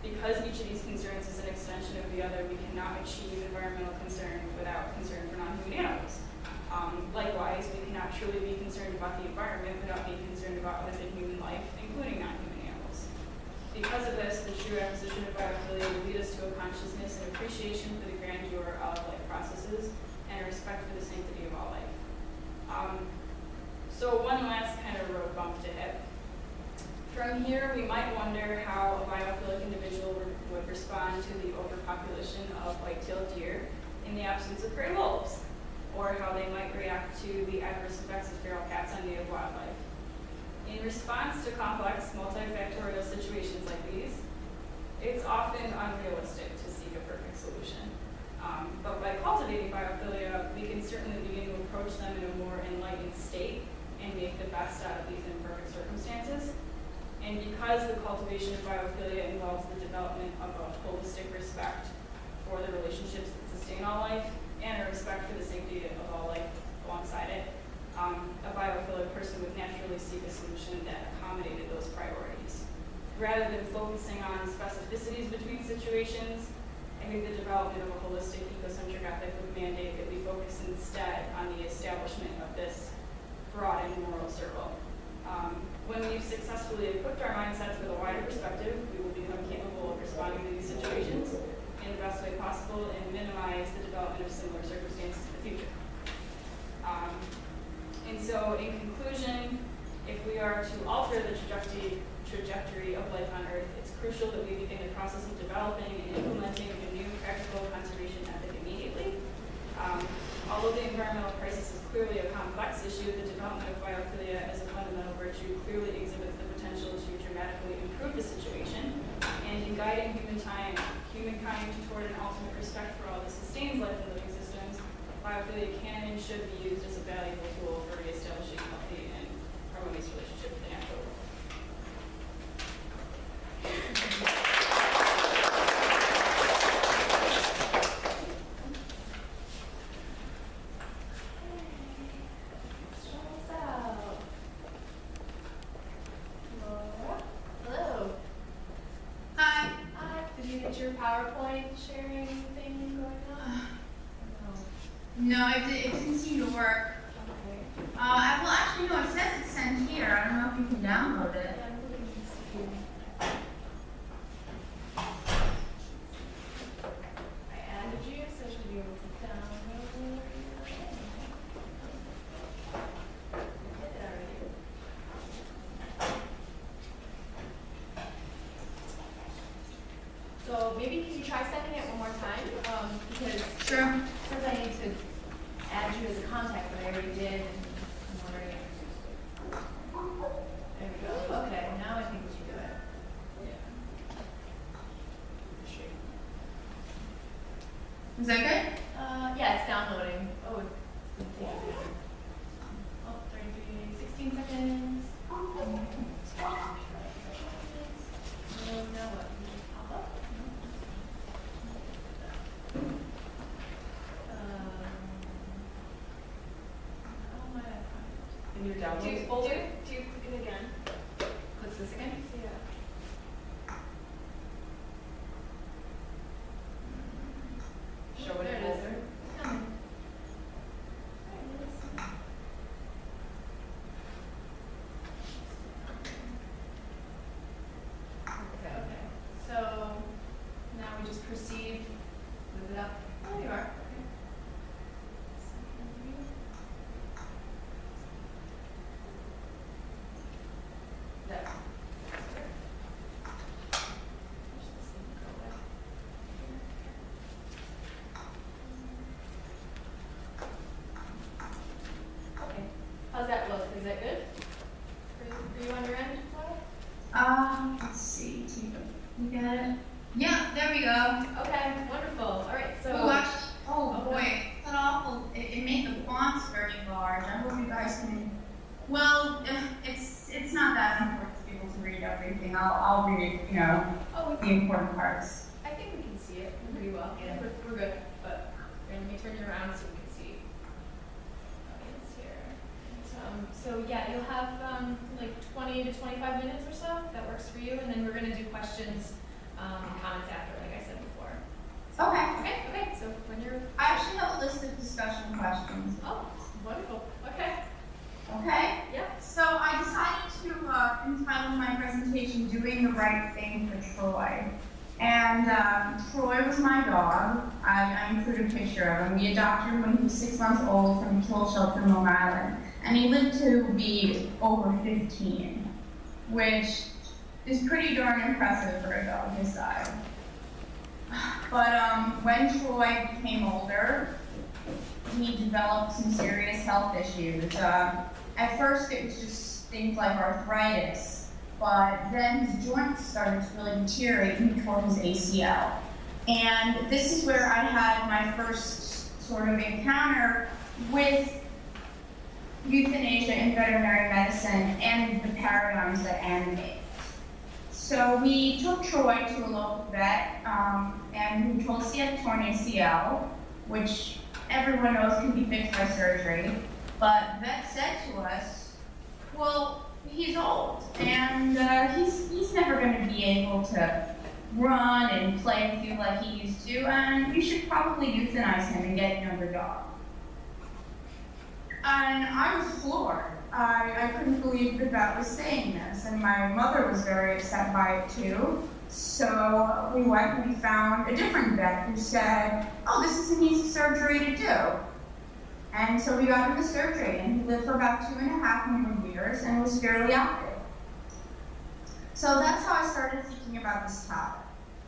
because each of these concerns is an extension of the other, we cannot achieve environmental concern without concern for non-human animals. Likewise, we cannot truly be concerned about the environment without being concerned about within human life, including non-human animals. Because of this, the true acquisition of biophilia will lead us to a consciousness and appreciation for the grandeur of life processes and a respect for the sanctity of all life. So one last kind of road bump to hit. From here, we might wonder how a biophilic individual would respond to the overpopulation of white-tailed deer in the absence of gray wolves, or how they might react to the adverse effects of feral cats on native wildlife. In response to complex, multifactorial situations like these, it's often unrealistic to seek a perfect solution. But by cultivating biophilia, we can certainly begin to approach them in a more enlightened state and make the best out of these imperfect circumstances. And because the cultivation of biophilia involves the development of a holistic respect for the relationships that sustain all life, and a respect for the safety of all life alongside it, a biophilic person would naturally seek a solution that accommodated those priorities. Rather than focusing on specificities between situations, I think the development of a holistic ecocentric ethic would mandate that we focus instead on the establishment of this broadened moral circle. When we've successfully equipped our mindsets with a wider perspective, we will become capable of responding to these situations in the best way possible and minimize the development of similar circumstances in the future. And so, in conclusion, if we are to alter the trajectory of life on Earth, it's crucial that we begin the process of developing and implementing a new practical conservation ethic immediately. Although the environmental crisis is clearly a complex issue, the development of biophilia as a fundamental virtue clearly exhibits the potential to dramatically improve the situation. And in guiding humankind toward an ultimate respect for all that sustains life and living systems, biophilia can and should be used as a valuable tool for reestablishing healthy and harmonious relationship with the natural world. Hello. Hi. Hi. Did you get your PowerPoint sharing thing going on? No, it didn't seem to work. Okay. Well, actually, no, it says it's sent here. I don't know if you can download it. Yeah, I'm looking to see. I added you, so I should be able to download it. I did it already. So maybe can you try sending it one more time? Because Sure. since I need to add you as a contact, but I already did, and I'm wondering. There we go. Okay, now I think we should do it. Is that good? Yeah, it's downloading. Oh, it's taking a minute. Oh, 33, 16 seconds. So now what? You just pop up? in your Do downloads you folder. click it again? Click this again? Yeah. Show it There in it is. folder. Okay. So now we just proceed. Move it up. Oh, you are. There. Okay. How's that look? Is that good? For you on your end, Laura? Let's see. You got it? Yeah, there we go. Okay, wonderful. All right, so. Oh, actually, oh boy, that's awful. It made the fonts very large. I hope you guys can. Well, it's not that important to be able to read everything. I'll read, Oh, the important parts. I think we can see it pretty well. Yeah. We're good, but let me turn you around so we can see. Audience here. So yeah, you'll have like 20 to 25 minutes or so. If that works for you, and then we're gonna do questions and comments after, like I said before. Okay. Okay. So when you're, I actually have a list of discussion questions. oh, wonderful. Okay. Okay. Yeah. So I decided to entitle my presentation "Doing the Right Thing for Troy." And Troy was my dog. I included a picture of him. We adopted him when he was 6 months old from a kill shelter in Long Island. And he lived to be over 15, which is pretty darn impressive for a dog his size. But when Troy became older, he developed some serious health issues. At first, it was just things like arthritis, but then his joints started to really deteriorate and he tore his ACL. And this is where I had my first sort of encounter with euthanasia in veterinary medicine and the paradigms that animate it. So we took Troy to a local vet, and who told us he had a torn ACL, which everyone knows can be fixed by surgery. But the vet said to us, well, he's old, and he's never going to be able to run and play with you like he used to, and you should probably euthanize him and get a younger dog. And I was floored. I couldn't believe the vet was saying this, and my mother was very upset by it too. So we went and we found a different vet who said, oh, this is an easy surgery to do. And so we got him the surgery, and he lived for about 2.5 more years and was fairly active. So that's how I started thinking about this topic.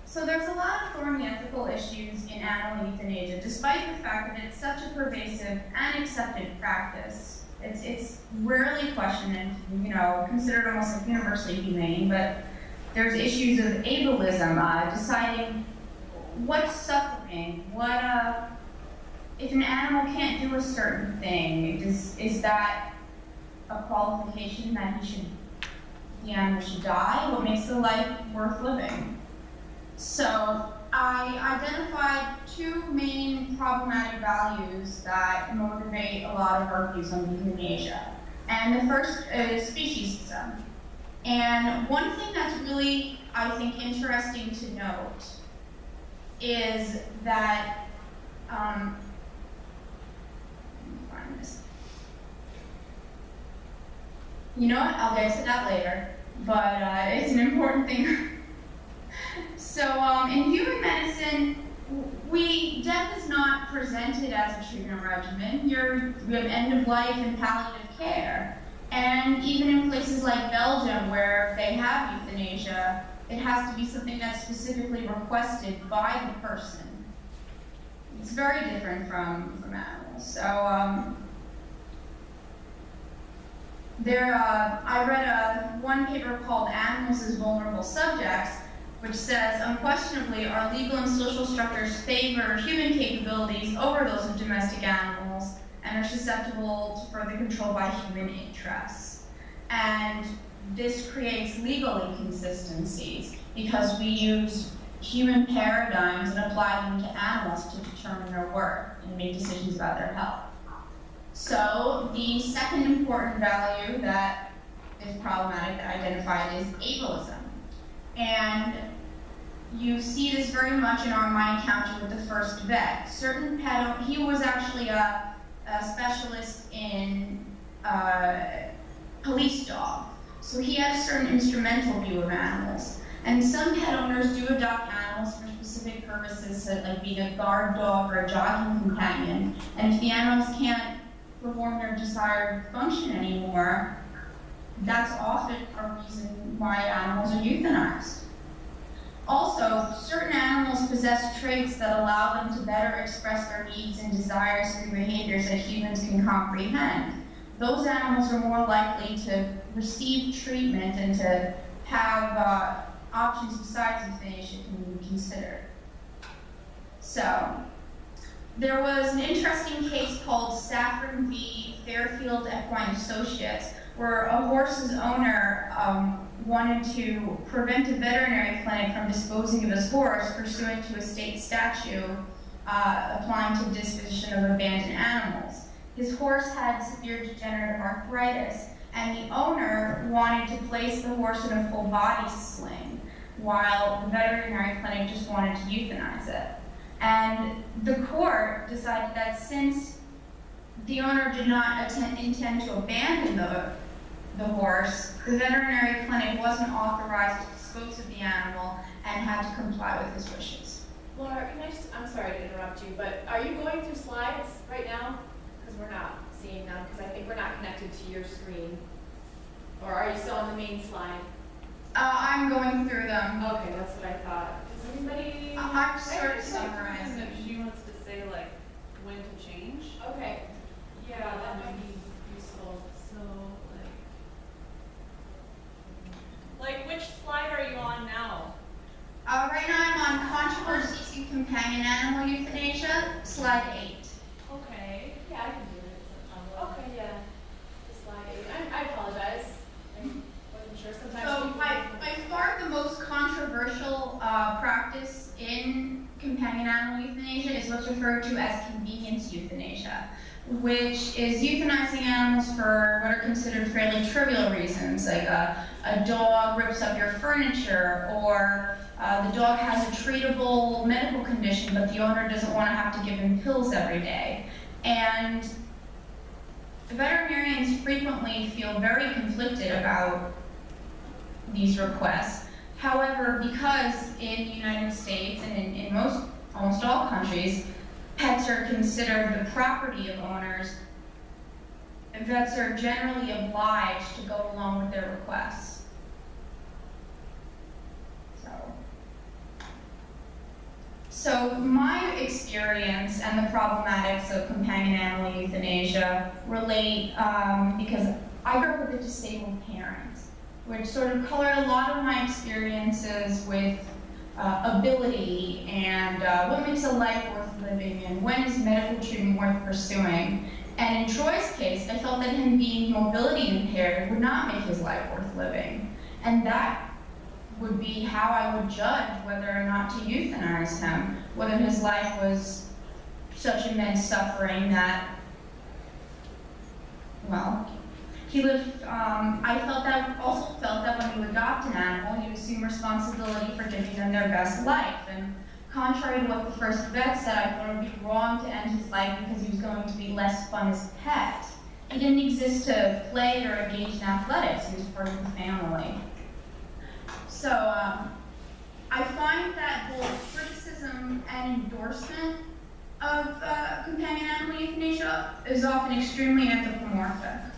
So there's a lot of thorny ethical issues in animal euthanasia, despite the fact that it's such a pervasive and accepted practice. It's rarely questioned and, considered almost like universally humane, but there's issues of ableism, deciding what's suffering, if an animal can't do a certain thing, is that a qualification that the animal should die? What makes the life worth living? So I identified two main problematic values that motivate a lot of our views on euthanasia. And the first is speciesism. And one thing that's really, I think, interesting to note is that, let me find this. You know what, I'll get to that later, but it's an important thing. So in human medicine, death is not presented as a treatment regimen. We have end of life and palliative care. And even in places like Belgium, where they have euthanasia, it has to be something that's specifically requested by the person. It's very different from animals. So I read one paper called Animals as Vulnerable Subjects, which says, unquestionably, our legal and social structures favor human capabilities over those of domestic animals and are susceptible to further control by human interests. And this creates legal inconsistencies because we use human paradigms and apply them to animals to determine their worth and make decisions about their health. So the second important value that is problematic that I identified is ableism. And you see this very much in my encounter with the first vet. Certain pet, he was actually a specialist in police dog. So he had a certain instrumental view of animals. And some pet owners do adopt animals for specific purposes, like being a guard dog or a jogging companion. And if the animals can't perform their desired function anymore, that's often a reason why animals are euthanized. Also, certain animals possess traits that allow them to better express their needs and desires through behaviors that humans can comprehend. Those animals are more likely to receive treatment and to have options besides euthanasia can be considered. So, there was an interesting case called Saffron v. Fairfield Equine Associates, where a horse's owner wanted to prevent a veterinary clinic from disposing of his horse pursuant to a state statute applying to disposition of abandoned animals. His horse had severe degenerative arthritis, and the owner wanted to place the horse in a full body sling, while the veterinary clinic just wanted to euthanize it. And the court decided that since the owner did not intend to abandon the horse, the veterinary clinic wasn't authorized to dispose of the animal and had to comply with his wishes. Laura, I'm sorry to interrupt you, but are you going through slides right now? Because we're not seeing them, because I think we're not connected to your screen. Or are you still on the main slide? I'm going through them. Okay, that's what I thought. Does anybody? I'm sort of summarizing. If she wants to say like when to change. Okay. Yeah, that might be useful. So like which slide are you on now? Right now I'm on controversies in companion animal euthanasia, slide 8. Okay. Yeah, I can do it. Okay, yeah. The slide 8. I apologize. I wasn't sure. Sometimes So people- by far the most controversial practice in companion animal euthanasia is what's referred to as convenience euthanasia, which is euthanizing animals for what are considered fairly trivial reasons, like a dog rips up your furniture, or the dog has a treatable medical condition, but the owner doesn't want to have to give him pills every day. And veterinarians frequently feel very conflicted about these requests. However, because in the United States and in almost all countries, pets are considered the property of owners, vets are generally obliged to go along with their requests. So my experience and the problematics of companion animal euthanasia relate because I grew up with a disabled parent, which sort of colored a lot of my experiences with ability and what makes a life worth living and when is medical treatment worth pursuing. And in Troy's case, I felt that him being mobility impaired would not make his life worth living. And that would be how I would judge whether or not to euthanize him, whether his life was such immense suffering that, well, he lived, I also felt that when you adopt an animal, you assume responsibility for giving them their best life. And contrary to what the first vet said, I thought it would be wrong to end his life because he was going to be less fun as a pet. He didn't exist to play or engage in athletics. He was part of the family. So I find that both criticism and endorsement of companion animal euthanasia is often extremely anthropomorphic.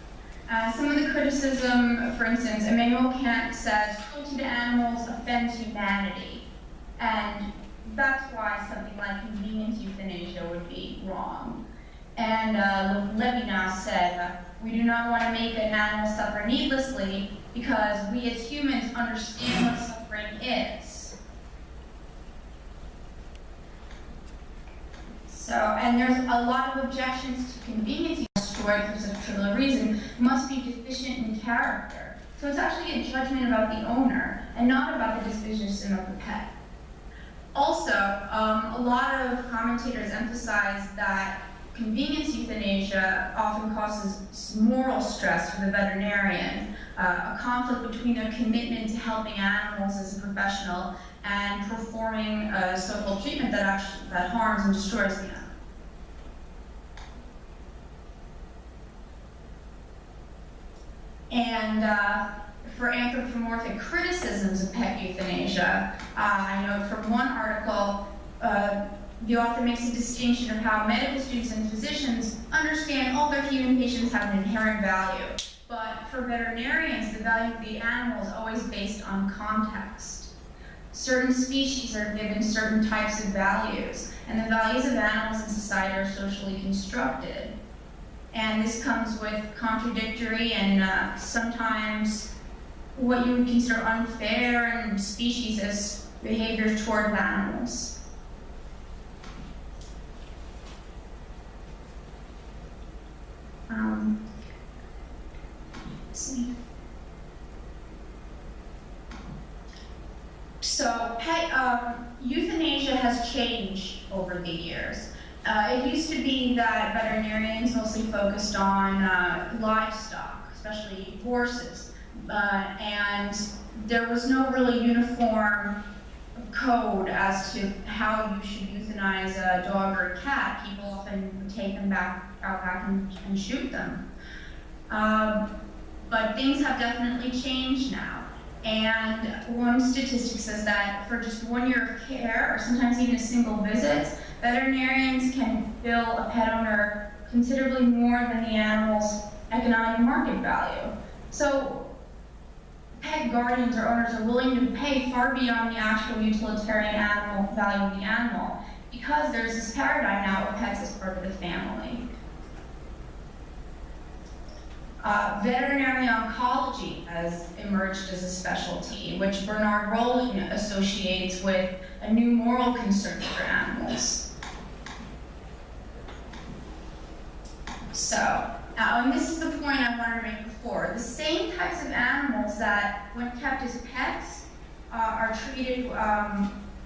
Some of the criticism, for instance, Immanuel Kant says, cruelty to animals offends humanity. And that's why something like convenience euthanasia would be wrong. And Levinas said, we do not want to make an animal suffer needlessly because we as humans understand what suffering is. So, and there's a lot of objections to convenience destroyed for such a trivial reason must be deficient in character. So it's actually a judgment about the owner and not about the disposition of the pet. Also, a lot of commentators emphasize that convenience euthanasia often causes moral stress for the veterinarian, a conflict between their commitment to helping animals as a professional and performing a so-called treatment that harms and destroys the animal. And for anthropomorphic criticisms of pet euthanasia, I know from one article, the author makes a distinction of how medical students and physicians understand all their human patients have an inherent value. But for veterinarians, the value of the animal is always based on context. Certain species are given certain types of values, and the values of animals in society are socially constructed. And this comes with contradictory and sometimes what you would consider unfair and species behaviors toward animals. Let's see. So euthanasia has changed over the years. It used to be that veterinarians mostly focused on livestock, especially horses, and there was no really uniform code as to how you should euthanize a dog or a cat. People often would take them out back and shoot them. But things have definitely changed now. And one statistic says that for just 1 year of care, or sometimes even a single visit, veterinarians can bill a pet owner considerably more than the animal's economic market value. So pet guardians or owners are willing to pay far beyond the actual utilitarian animal value of the animal, because there's this paradigm now of pets as part of the family. Veterinary oncology has emerged as a specialty, which Bernard Rolling associates with a new moral concern for animals. So, and this is the point I wanted to make before. The same types of animals that, when kept as pets, are treated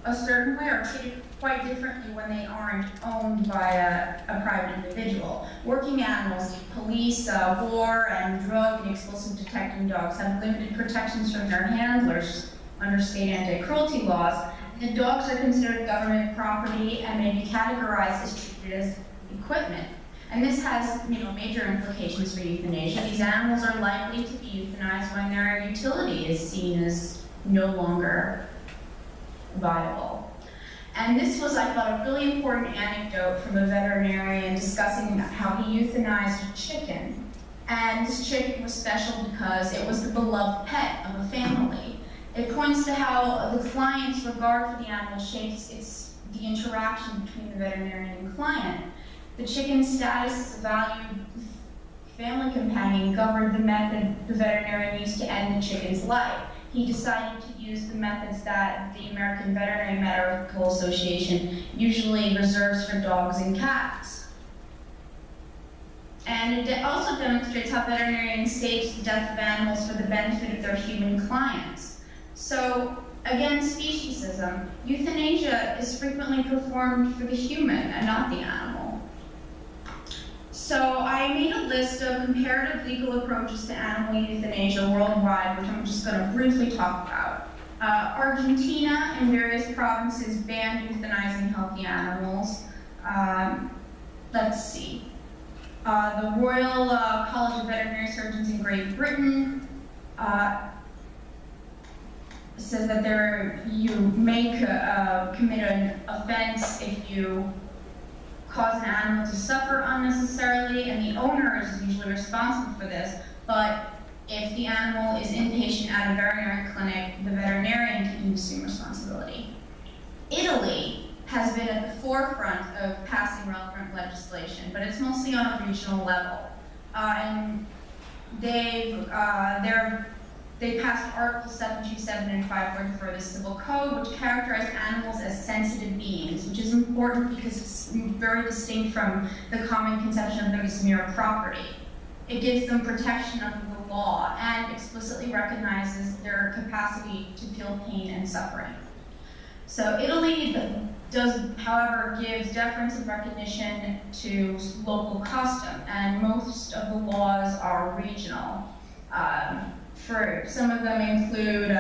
a certain way, are treated quite differently when they aren't owned by a private individual. Working animals, police, war, and drug and explosive detecting dogs have limited protections from their handlers under state anti-cruelty laws. The dogs are considered government property and may be categorized as treated as equipment. And this has, major implications for euthanasia. These animals are likely to be euthanized when their utility is seen as no longer viable. And this was, I thought, a really important anecdote from a veterinarian discussing how he euthanized a chicken. And this chicken was special because it was the beloved pet of a family. It points to how the client's regard for the animal shapes the interaction between the veterinarian and client. The chicken's status as a valued family companion governed the method the veterinarian used to end the chicken's life. He decided to use the methods that the American Veterinary Medical Association usually reserves for dogs and cats. And it also demonstrates how veterinarians stage the death of animals for the benefit of their human clients. So, again, speciesism. Euthanasia is frequently performed for the human and not the animal. So I made a list of comparative legal approaches to animal euthanasia worldwide, which I'm just going to briefly talk about. Argentina and various provinces banned euthanizing healthy animals. Let's see. The Royal College of Veterinary Surgeons in Great Britain says that you may commit an offense if you cause an animal to suffer unnecessarily, and the owner is usually responsible for this, but if the animal is inpatient at a veterinary clinic, the veterinarian can assume responsibility. Italy has been at the forefront of passing relevant legislation, but it's mostly on a regional level. And they passed Articles 727 and 544 of the Civil Code, which characterize animals as sensitive beings, which is important because it's very distinct from the common conception of them as mere property. It gives them protection under the law and explicitly recognizes their capacity to feel pain and suffering. So Italy, however, gives deference and recognition to local custom, and most of the laws are regional. For some of them include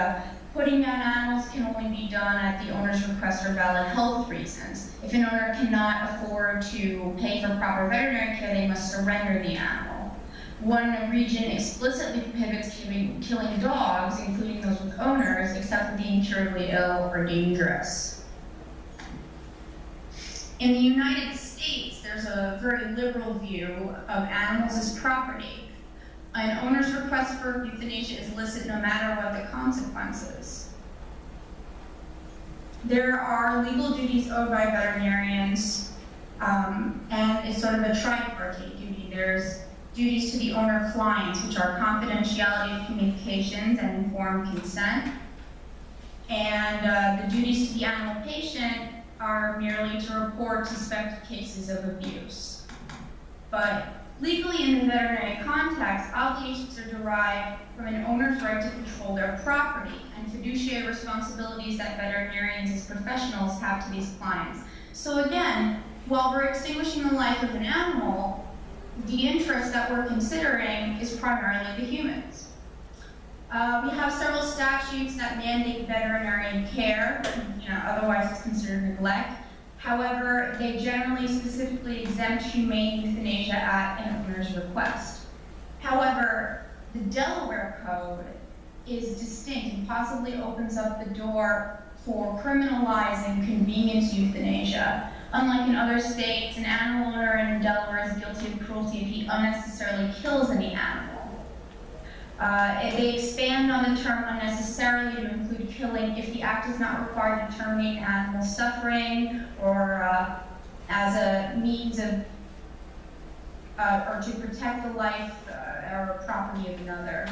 putting down animals can only be done at the owner's request for valid health reasons. If an owner cannot afford to pay for proper veterinary care, they must surrender the animal. One region explicitly prohibits killing dogs, including those with owners, except for the incurably ill or dangerous. In the United States, there's a very liberal view of animals as property. An owner's request for euthanasia is illicit no matter what the consequences. There are legal duties owed by veterinarians, and it's sort of a tripartite duty. There's duties to the owner-clients, which are confidentiality of communications and informed consent. And the duties to the animal patient are merely to report suspected cases of abuse. But legally, in the veterinary context, obligations are derived from an owner's right to control their property and fiduciary responsibilities that veterinarians as professionals have to these clients. So again, while we're extinguishing the life of an animal, the interest that we're considering is primarily the humans. We have several statutes that mandate veterinarian care, otherwise it's considered neglect. However, they generally specifically exempt humane euthanasia at an owner's request. However, the Delaware Code is distinct and possibly opens up the door for criminalizing convenience euthanasia. Unlike in other states, an animal owner in Delaware is guilty of cruelty if he unnecessarily kills any animal. They expand on the term unnecessarily to include killing if the act is not required to terminate animal suffering or as a means of, or to protect the life or property of another.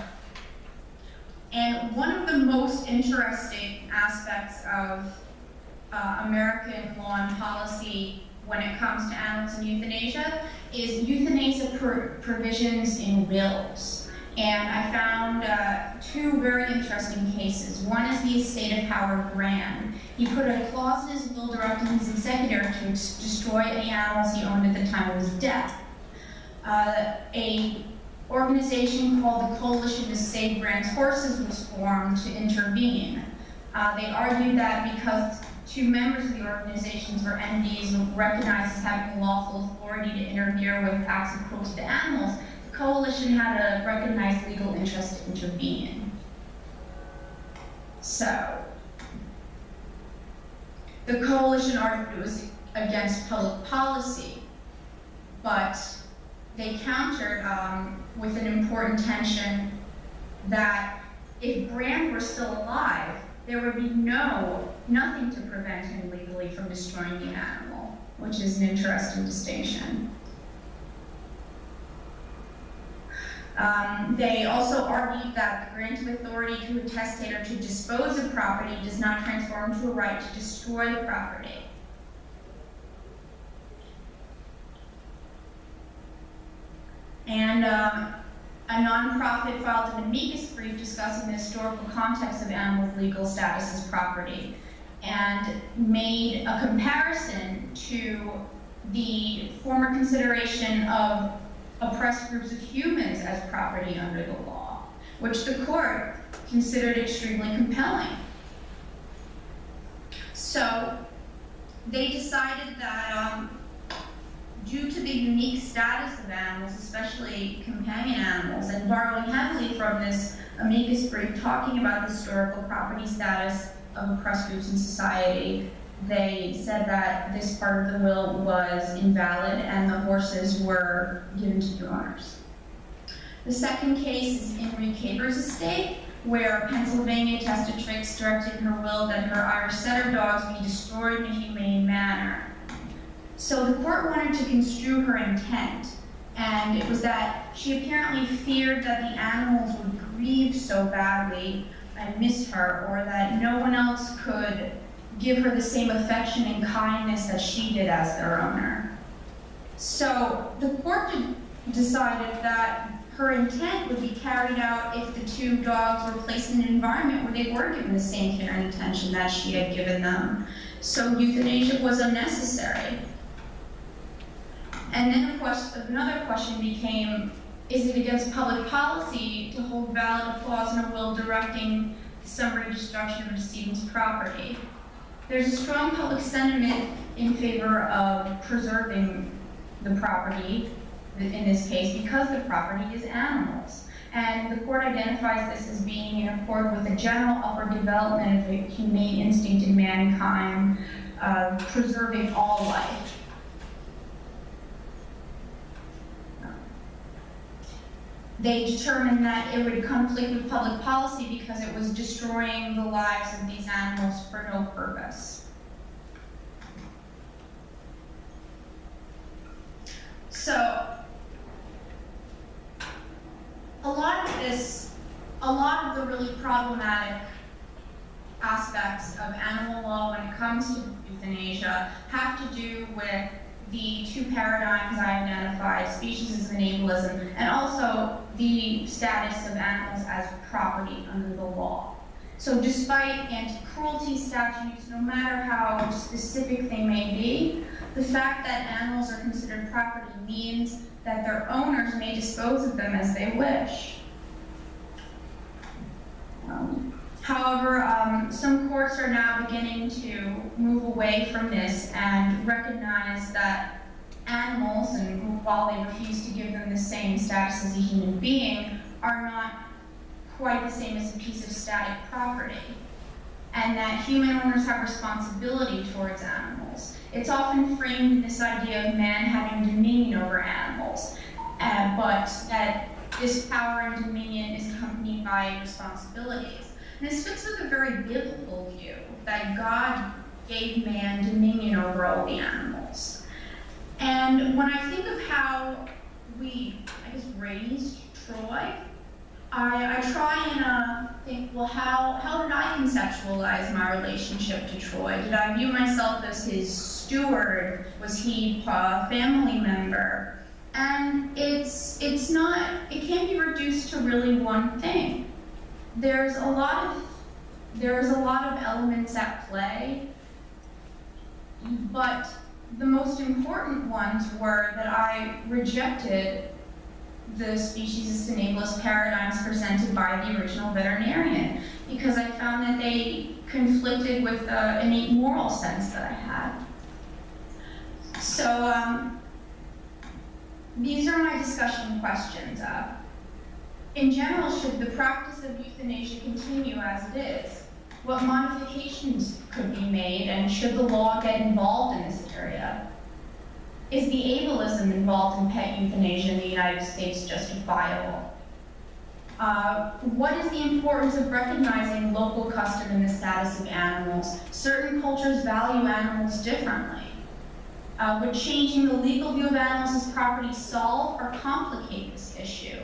And one of the most interesting aspects of American law and policy when it comes to animals and euthanasia is euthanasia provisions in wills. And I found two very interesting cases. One is the estate of Howard Graham. He put a clause in his will directing his executor to destroy any animals he owned at the time of his death. A organization called the Coalition to Save Grant's Horses was formed to intervene. They argued that because two members of the organizations were entities recognized as having lawful authority to interfere with acts of cruelty to animals, the coalition had a recognized legal interest to intervene. So, the coalition argued it was against public policy, but they countered with an important tension that if Grant were still alive, there would be nothing to prevent him legally from destroying the animal, which is an interesting distinction. They also argued that the grant of authority to a testator to dispose of property does not transform to a right to destroy the property. And a nonprofit filed an amicus brief discussing the historical context of animals' legal status as property and made a comparison to the former consideration of oppressed groups of humans as property under the law, which the court considered extremely compelling. So they decided that due to the unique status of animals, especially companion animals, and borrowing heavily from this amicus brief talking about the historical property status of oppressed groups in society, they said that this part of the will was invalid and the horses were given to new owners. The second case is in Marie Caber's estate, where Pennsylvania testatrix directed in her will that her Irish setter dogs be destroyed in a humane manner. So the court wanted to construe her intent, and it was that she apparently feared that the animals would grieve so badly and miss her, or that no one else could give her the same affection and kindness as she did as their owner. So the court decided that her intent would be carried out if the two dogs were placed in an environment where they were given the same care and attention that she had given them. so euthanasia was unnecessary. And then another question became, is it against public policy to hold valid a clause in a will directing the summary destruction of a decedent's property? There's a strong public sentiment in favor of preserving the property, in this case, because the property is animals. And the court identifies this as being in accord with the general upward development of a humane instinct in mankind, preserving all life. They determined that it would conflict with public policy because it was destroying the lives of these animals for no purpose. So, a lot of the really problematic aspects of animal law when it comes to euthanasia have to do with the two paradigms I identified, speciesism and ableism, and also the status of animals as property under the law. So despite anti-cruelty statutes, no matter how specific they may be, the fact that animals are considered property means that their owners may dispose of them as they wish. However, some courts are now beginning to move away from this and recognize that animals, and while they refuse to give them the same status as a human being, are not quite the same as a piece of static property, and that human owners have responsibility towards animals. It's often framed in this idea of man having dominion over animals, but that this power and dominion is accompanied by responsibilities. And this fits with a very biblical view that God gave man dominion over all the animals. And when I think of how we, raised Troy, I try and think, well, how did I conceptualize my relationship to Troy? Did I view myself as his steward? Was he a family member? And it can't be reduced to really one thing. There's a lot of elements at play, but the most important ones were that I rejected the speciesist and ableist paradigms presented by the original veterinarian because I found that they conflicted with the innate moral sense that I had. So these are my discussion questions. In general, should the practice of euthanasia continue as it is? What modifications could be made, and should the law get involved in this area? Is the ableism involved in pet euthanasia in the United States justifiable? What is the importance of recognizing local custom and the status of animals? Certain cultures value animals differently. Would changing the legal view of animals as property solve or complicate this issue?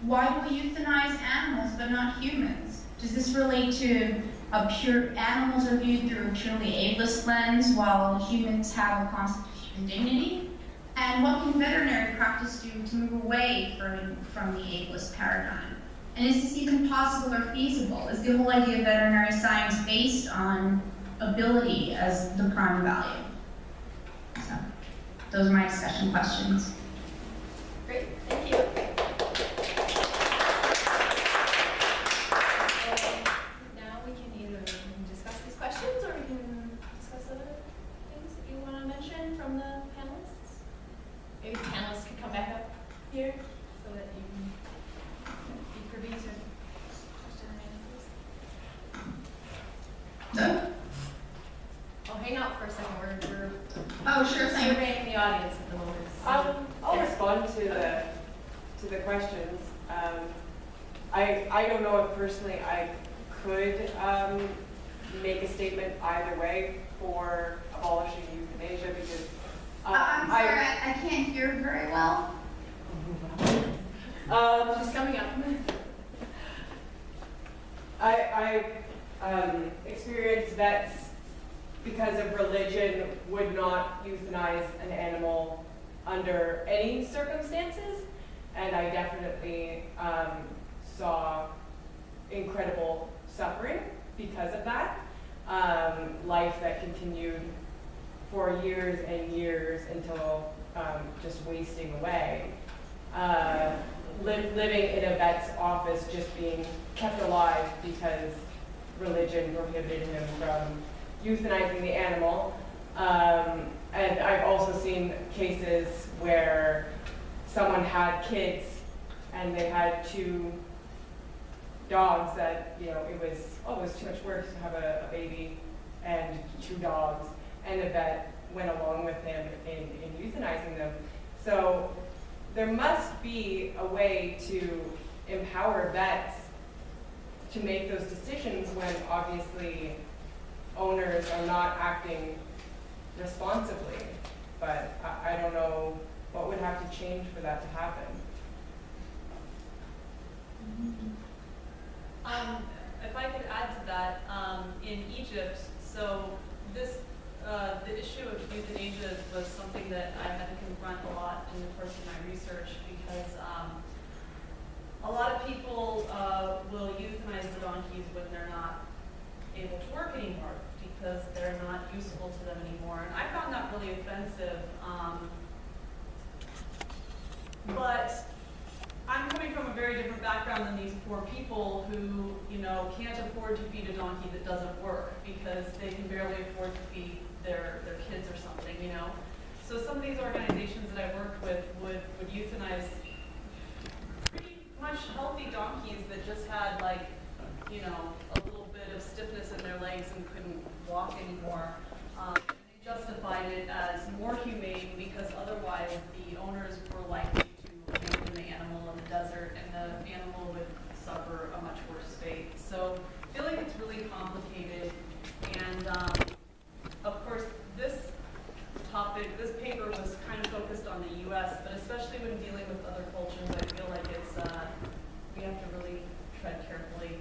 Why do we euthanize animals but not humans? Does this relate to animals are viewed through a purely ableist lens while humans have a constitution of dignity? And what can veterinary practice do to move away from the ableist paradigm? And is this even possible or feasible? Is the whole idea of veterinary science based on ability as the prime value? So, those are my discussion questions. Great, thank you. Now we can either discuss these questions or we can discuss other things that you want to mention from the panelists. Maybe the panelists can come back up here so that you can be privy to question and answers. No? Oh, hang out for a second. We're Oh, sure thing. surveying the audience at the moment. I'll respond to the questions. I don't know if personally I could make a statement either way for abolishing euthanasia because I'm sorry, I can't hear very well. She's coming up. I experienced vets because of religion would not euthanize an animal under any circumstances, and I definitely saw incredible suffering because of that. life that continued for years and years until just wasting away. Living in a vet's office just being kept alive because religion prohibited him from euthanizing the animal. And I've also seen cases where someone had kids and they had 2 dogs that, you know, it was too much work to have a baby and 2 dogs, and the vet went along with him in euthanizing them. So there must be a way to empower vets to make those decisions when obviously owners are not acting responsibly. But I don't know what would have to change for that to happen. If I could add to that, in Egypt, so this, the issue of euthanasia was something that I had to confront a lot in the course of my research, because a lot of people will euthanize the donkeys when they're not able to work anymore, because they're not useful to them anymore. And I found that really offensive. But I'm coming from a very different background than these poor people who, you know, can't afford to feed a donkey that doesn't work because they can barely afford to feed their kids or something, you know. So some of these organizations that I worked with would euthanize pretty much healthy donkeys that just had, like, you know, a little bit of stiffness in their legs and couldn't walk anymore. They justified it as more humane because otherwise the owners were likely to abandon the animal in the desert and the animal would suffer a much worse fate. So I feel like it's really complicated, and of course this topic, this paper was kind of focused on the U.S., but especially when dealing with other cultures, I feel like it's we have to really tread carefully.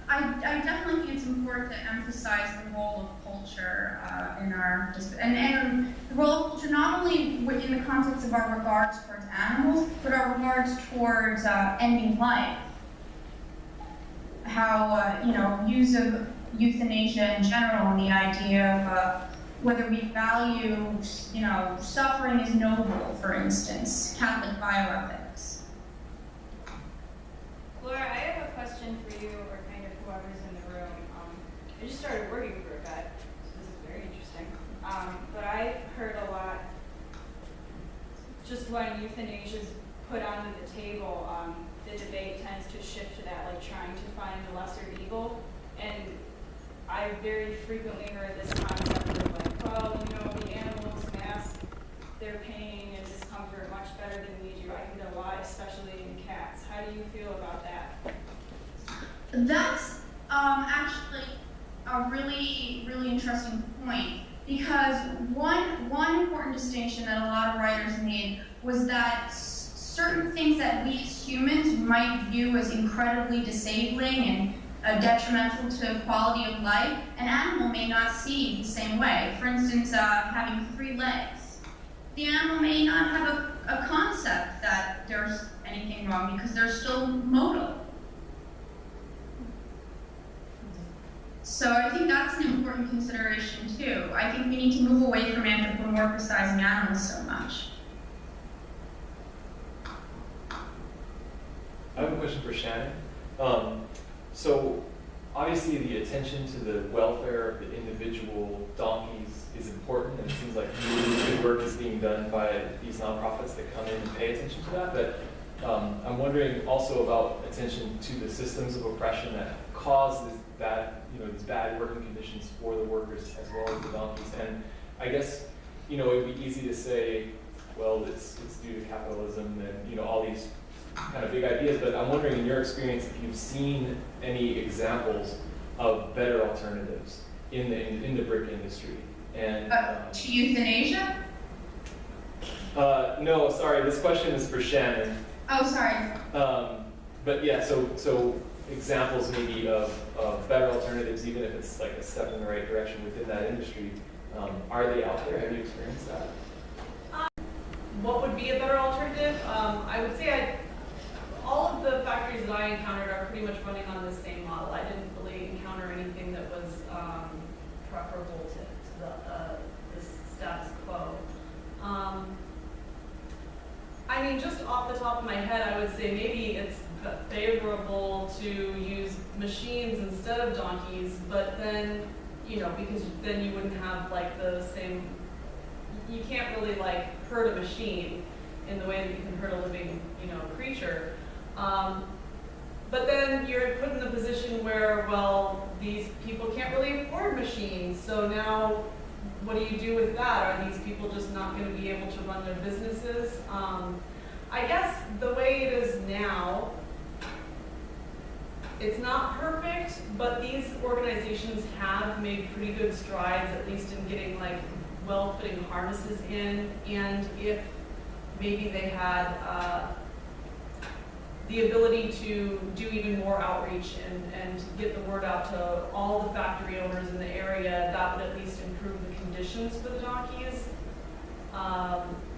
I definitely think it's important to emphasize the role of culture in our and the role of culture not only in the context of our regards towards animals, but our regards towards ending life. How you know, use of euthanasia in general, and the idea of whether we value, you know, suffering is noble, for instance, Catholic bioethics. Laura, I have a question for you, or kind of whoever's in the room. I just started working for a vet, so this is very interesting. But I've heard a lot, just when euthanasia is put onto the table, the debate tends to shift to that, like trying to find the lesser evil. And I very frequently heard this concept of like, well, you know, the animals mask their pain and discomfort much better than we do. I think a lot, especially in cats. How do you feel about that? That's actually a really, really interesting point, because one important distinction that a lot of writers made was that certain things that we as humans might view as incredibly disabling and detrimental to quality of life, an animal may not see the same way. For instance, having 3 legs. The animal may not have a concept that there's anything wrong because they're still modal. So I think that's an important consideration too. I think we need to move away from anthropomorphizing animals so much. I have a question for Shannon. So obviously the attention to the welfare of the individual donkeys is important, and it seems like good work is being done by these nonprofits that come in and pay attention to that. But I'm wondering also about attention to the systems of oppression that cause this bad, these bad working conditions for the workers as well as the donkeys. And I guess, it would be easy to say, well, it's due to capitalism and all these kind of big ideas, but I'm wondering, in your experience, if you've seen any examples of better alternatives in the brick industry. And to euthanasia? No, sorry, this question is for Shannon. Oh, sorry. But yeah, so examples maybe of better alternatives, even if it's like a step in the right direction within that industry. Are they out there? Have you experienced that? What would be a better alternative? I would say all of of the factories that I encountered are pretty much running on the same model. I didn't really encounter anything that was preferable to the status quo. I mean, just off the top of my head, I would say maybe it's favorable to use machines instead of donkeys, but then, you know, because then you wouldn't have like the same, you can't really like herd a machine in the way that you can herd a living, you know, creature. But then you're put in the position where, well, these people can't really afford machines, so now what do you do with that? Are these people just not going to be able to run their businesses? I guess the way it is now, it's not perfect, but these organizations have made pretty good strides, at least in getting like well-fitting harnesses in, and if maybe they had the ability to do even more outreach and get the word out to all the factory owners in the area, that would at least improve the conditions for the donkeys,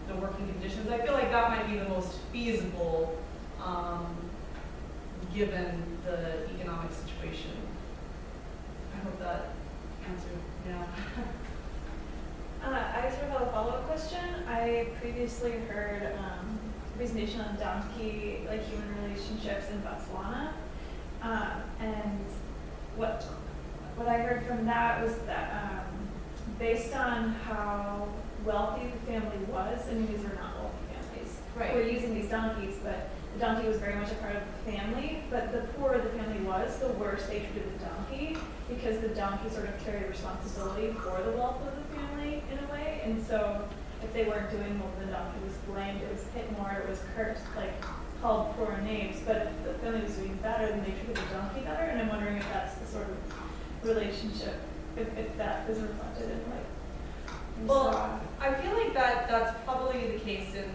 the working conditions. I feel like that might be the most feasible given the economic situation. I hope that answered, yeah. I sort of have a follow-up question. I previously heard a presentation on donkey, like human relationships in Botswana, and what I heard from that was that based on how wealthy the family was, I mean, these are not wealthy families who were using these donkeys, but the donkey was very much a part of the family, but the poorer the family was, the worse they treated the donkey, because the donkey sort of carried responsibility for the wealth of the family in a way, and so if they weren't doing what the donkey was blamed, it was hit more, it was cursed, like called poor names, but if the family was doing better, then they treated the donkey better, and I'm wondering if that's the sort of relationship, if that is reflected in like, well, I feel like that's probably the case in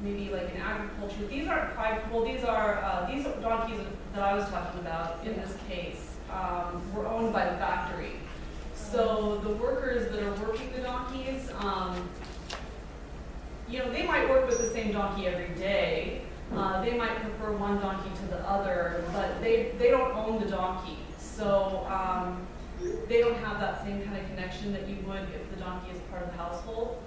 maybe like in agriculture. These aren't private. Well, these donkeys that I was talking about in this case were owned by the factory. So the workers that are working the donkeys, you know, they might work with the same donkey every day. They might prefer one donkey to the other, but they don't own the donkey. So they don't have that same kind of connection that you would if the donkey is part of the household.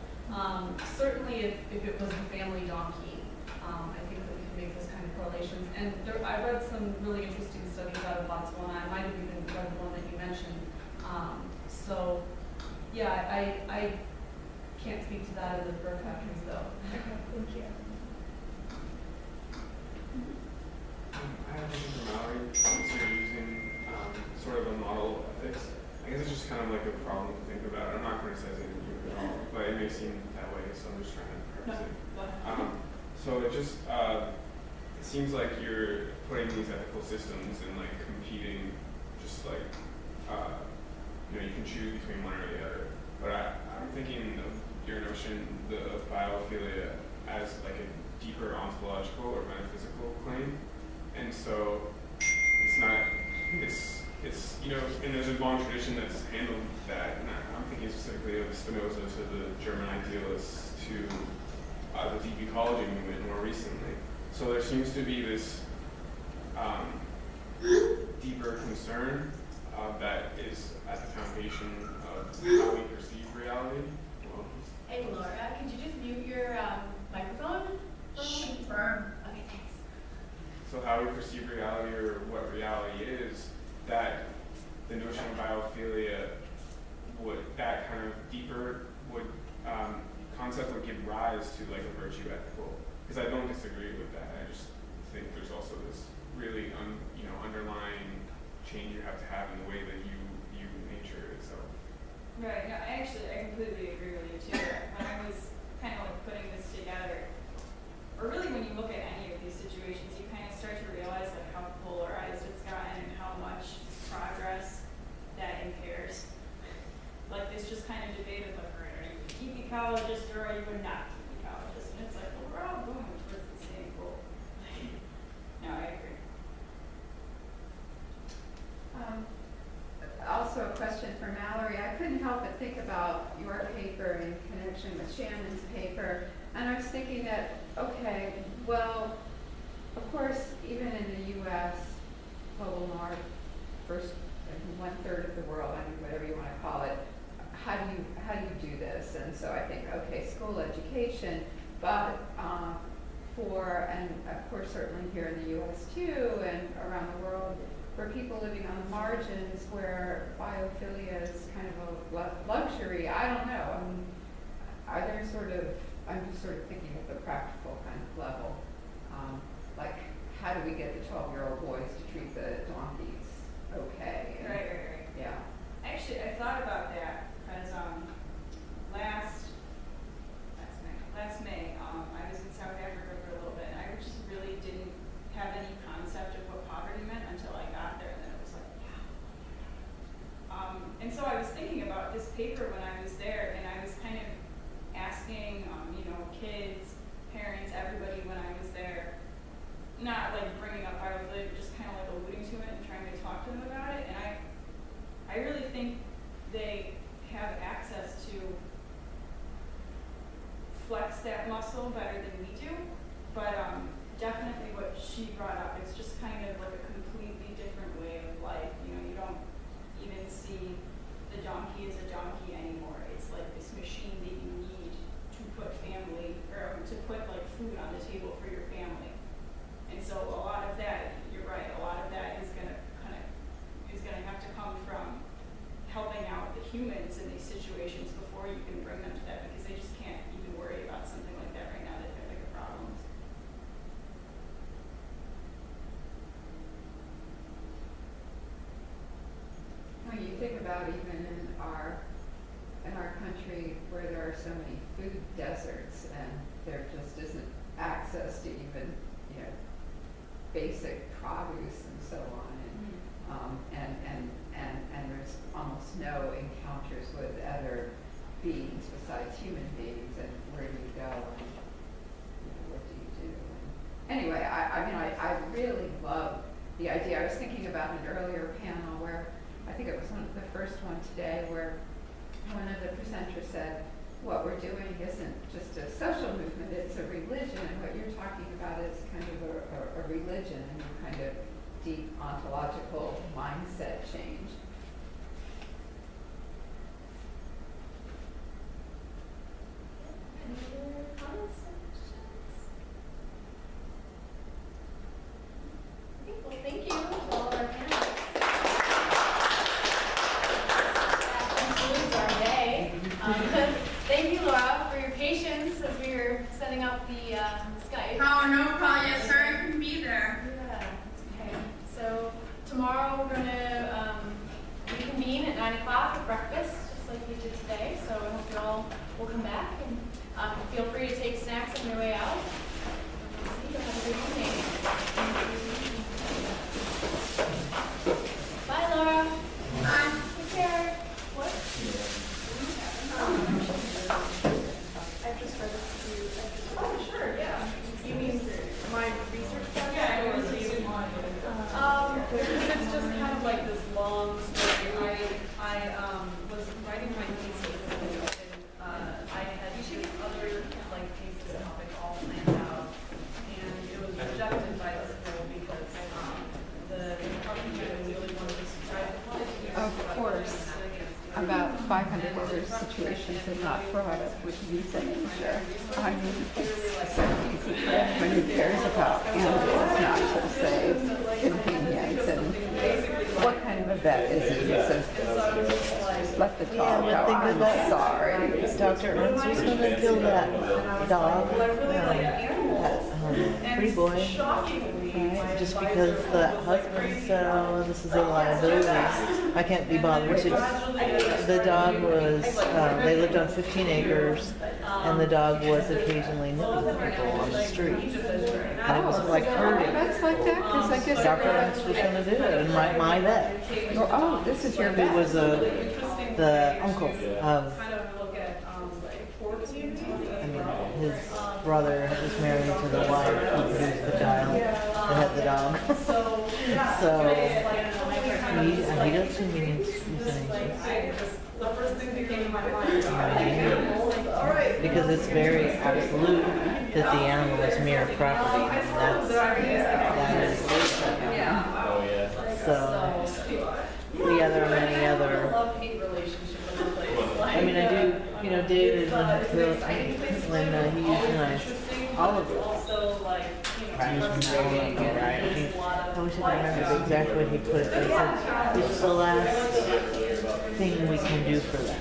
Certainly if it was a family donkey, I think that we can make those kind of correlations. And I read some really interesting studies out of Botswana. I might have even read the one that you mentioned. So yeah, I can't speak to that in the fur factories though. okay, thank you. I have a question for Mallory, since you're using sort of a model of ethics. I guess it's just kind of like a problem to think about. I'm not criticizing you at all, but it may seem that way, so I'm just trying to preface it. So it just, it seems like you're putting these ethical systems and like competing, just like, you know, you can choose between one or the other. But I'm thinking of your notion of biophilia as like a deeper ontological or metaphysical claim. And so it's not, it's you know, and there's a long tradition that's handled that. And I'm thinking specifically of Spinoza to the German idealists to the deep ecology movement more recently. So there seems to be this deeper concern that is at the foundation of how we perceive reality. Well, Hey Laura, could you just mute your microphone? Sure. Okay, thanks. so how we perceive reality or what reality is, that the notion of biophilia would, that kind of deeper would concept would give rise to like a virtue ethical. Because I don't disagree with that. I just think there's also this really you know, underlying change you have to have in the way that you view nature itself. Right, no, I completely agree with you too. When I was kind of like putting this together, or really when you look at any of these situations, you kind of start to realize like how polarized it's gotten and how much progress that impairs. Like this just kind of debate of like, are you a deep ecologist or are you a not deep ecologist? And it's like, well, we're all going towards the same goal. No, I agree. Also a question for Mallory. I couldn't help but think about your paper in connection with Shannon's paper. And I was thinking that, okay, well, Of course, even in the U.S., global north, first, 1/3 of the world, I mean, whatever you want to call it, how do you do this? And so I think, okay, school education, but and of course certainly here in the U.S. too, and around the world, for people living on the margins where biophilia is kind of a luxury, I don't know. I mean, are there I'm just sort of thinking at the practical kind of level, like how do we get the 12-year-old boys to treat the donkeys okay? And, Right. yeah. Actually, I thought about that because last May, I was in South Africa for a little bit, and I just really didn't have any concept of what poverty meant until I got there, and then it was like, wow. And so I was thinking about this paper when I was there, and I was kind of asking, kids, parents, everybody when I was there, not like bringing up biophilia, but just kind of like alluding to it and trying to talk to them about it, and I really think they have access to flex that muscle better than we do, but definitely what she brought up, it's just kind of like a completely different way of life. You don't even see the donkey as a donkey anymore. It's like this machine that you need to put like food on the table for your family. And so a lot of that, you're right, a lot of that is gonna have to come from helping out the humans in these situations before you can bring them to that, because they just can't even worry about something like that right now. They've got bigger problems. When you think about even in our country where there are so many food deserts and there just isn't access to even basic produce and so on, and there's almost no encounters with other beings besides human beings, and where do you go and what do you do? And anyway, I really love the idea. I was thinking about an earlier panel where I think it was the first one today, where one of the presenters said, what we're doing isn't just a social movement, it's a religion, and what you're talking about is kind of a religion and a kind of deep ontological mindset change. Any other comments or questions? Okay, well, thank you to all our panelists. That concludes our day. Thank you, Laura, for your patience as we were setting up the Skype. Oh, no problem. Yes, sir. I couldn't be there. Yeah, that's okay. So tomorrow we're going to reconvene at 9 o'clock at breakfast, just like we did today. So I hope you all will come back, and feel free to take snacks on your way out. See you. Have a good evening. Bye, Laura. Bye. Take care. What? I've just read it to you. Oh, sure, yeah. You mean my research project? Yeah, I was using one. It's just kind of like this long story. I was writing my thesis, and I had two other like thesis topics all planned out, and it was rejected by the school because the department really wanted to subscribe to college. Of course. About 500 other situations are not brought up with visa nature. I mean, it's so easy for anyone who cares about animals not to say convenience and what kind of a vet is it? It's let the dog go. I'm sorry. Dr. Ernst was going to kill that dog, that pretty boy, right? Just because the husband said, oh, this is a liability. I can't be bothered to. The dog was, they lived on 15 acres, and the dog was occasionally nipping people on the street. And it was like hurting. That's like that, because I guess Dr. Ernst was going to do it, and my vet. Oh, this is your vet. Who was the uncle of, his brother was married to the wife who produced the child that had the dog. So he does convenience euthanasia. The first thing that came to my mind. Because it's very absolute. that the animal is mere property. I mean, that is, Oh, yeah. so, yeah, there are many other, Love-hate relationship with the place. I mean, I do, you know, David, when he euthanized all of it. Also, like, you know, Right. I wish I could remember the exact way he put it, but he said, it's the last thing we can do for them.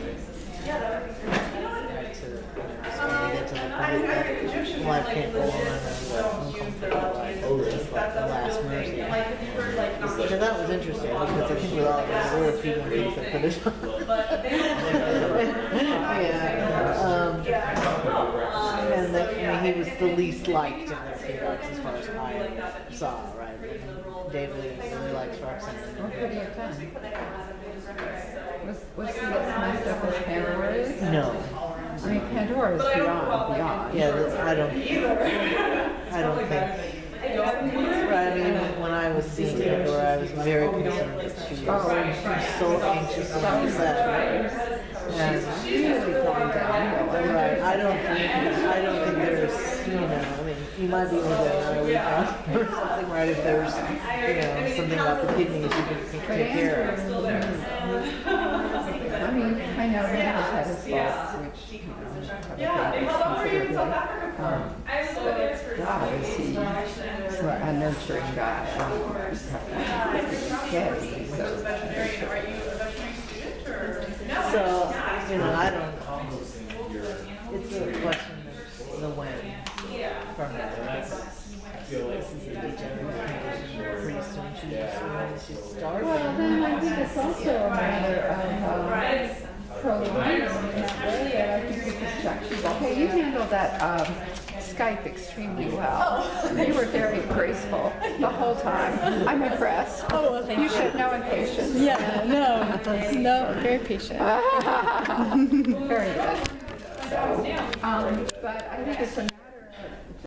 Right, so, when they get to the point that life can't go on and it's just like the last mercy. Which I thought was interesting, because I think with all of us, there were a few more things that put it on. And that, I mean, he was the least liked in the Seahawks as far as I saw, right? David really likes Roxanne. What could he have done? Was he as messed up as Pandora is? No. I mean, Pandora is beyond. Yeah, I don't think. Right, I mean, when I was seeing Pandora, I was very concerned that she was so anxious and upset. And She really gone downhill. right, I don't think there's, you know, I mean, you might be able to get another week off or something, right, if there's, you know, something about the kidneys you can take care of. I mean, I know he has had his faults, which, you know, considerably. God, is he a nurturing guy? I mean, scary. So, you know, I don't, it's a question of the when from that. This is a degenerative condition, pretty soon she's starving. Well, then I think it's also a matter of prolonging in that way, and I think we could check. Okay, you handled that Skype extremely well. You were very graceful the whole time. I'm impressed. Oh, well, thank You showed no impatience. Yeah, no, very patient. Very good. So, but I think it's a matter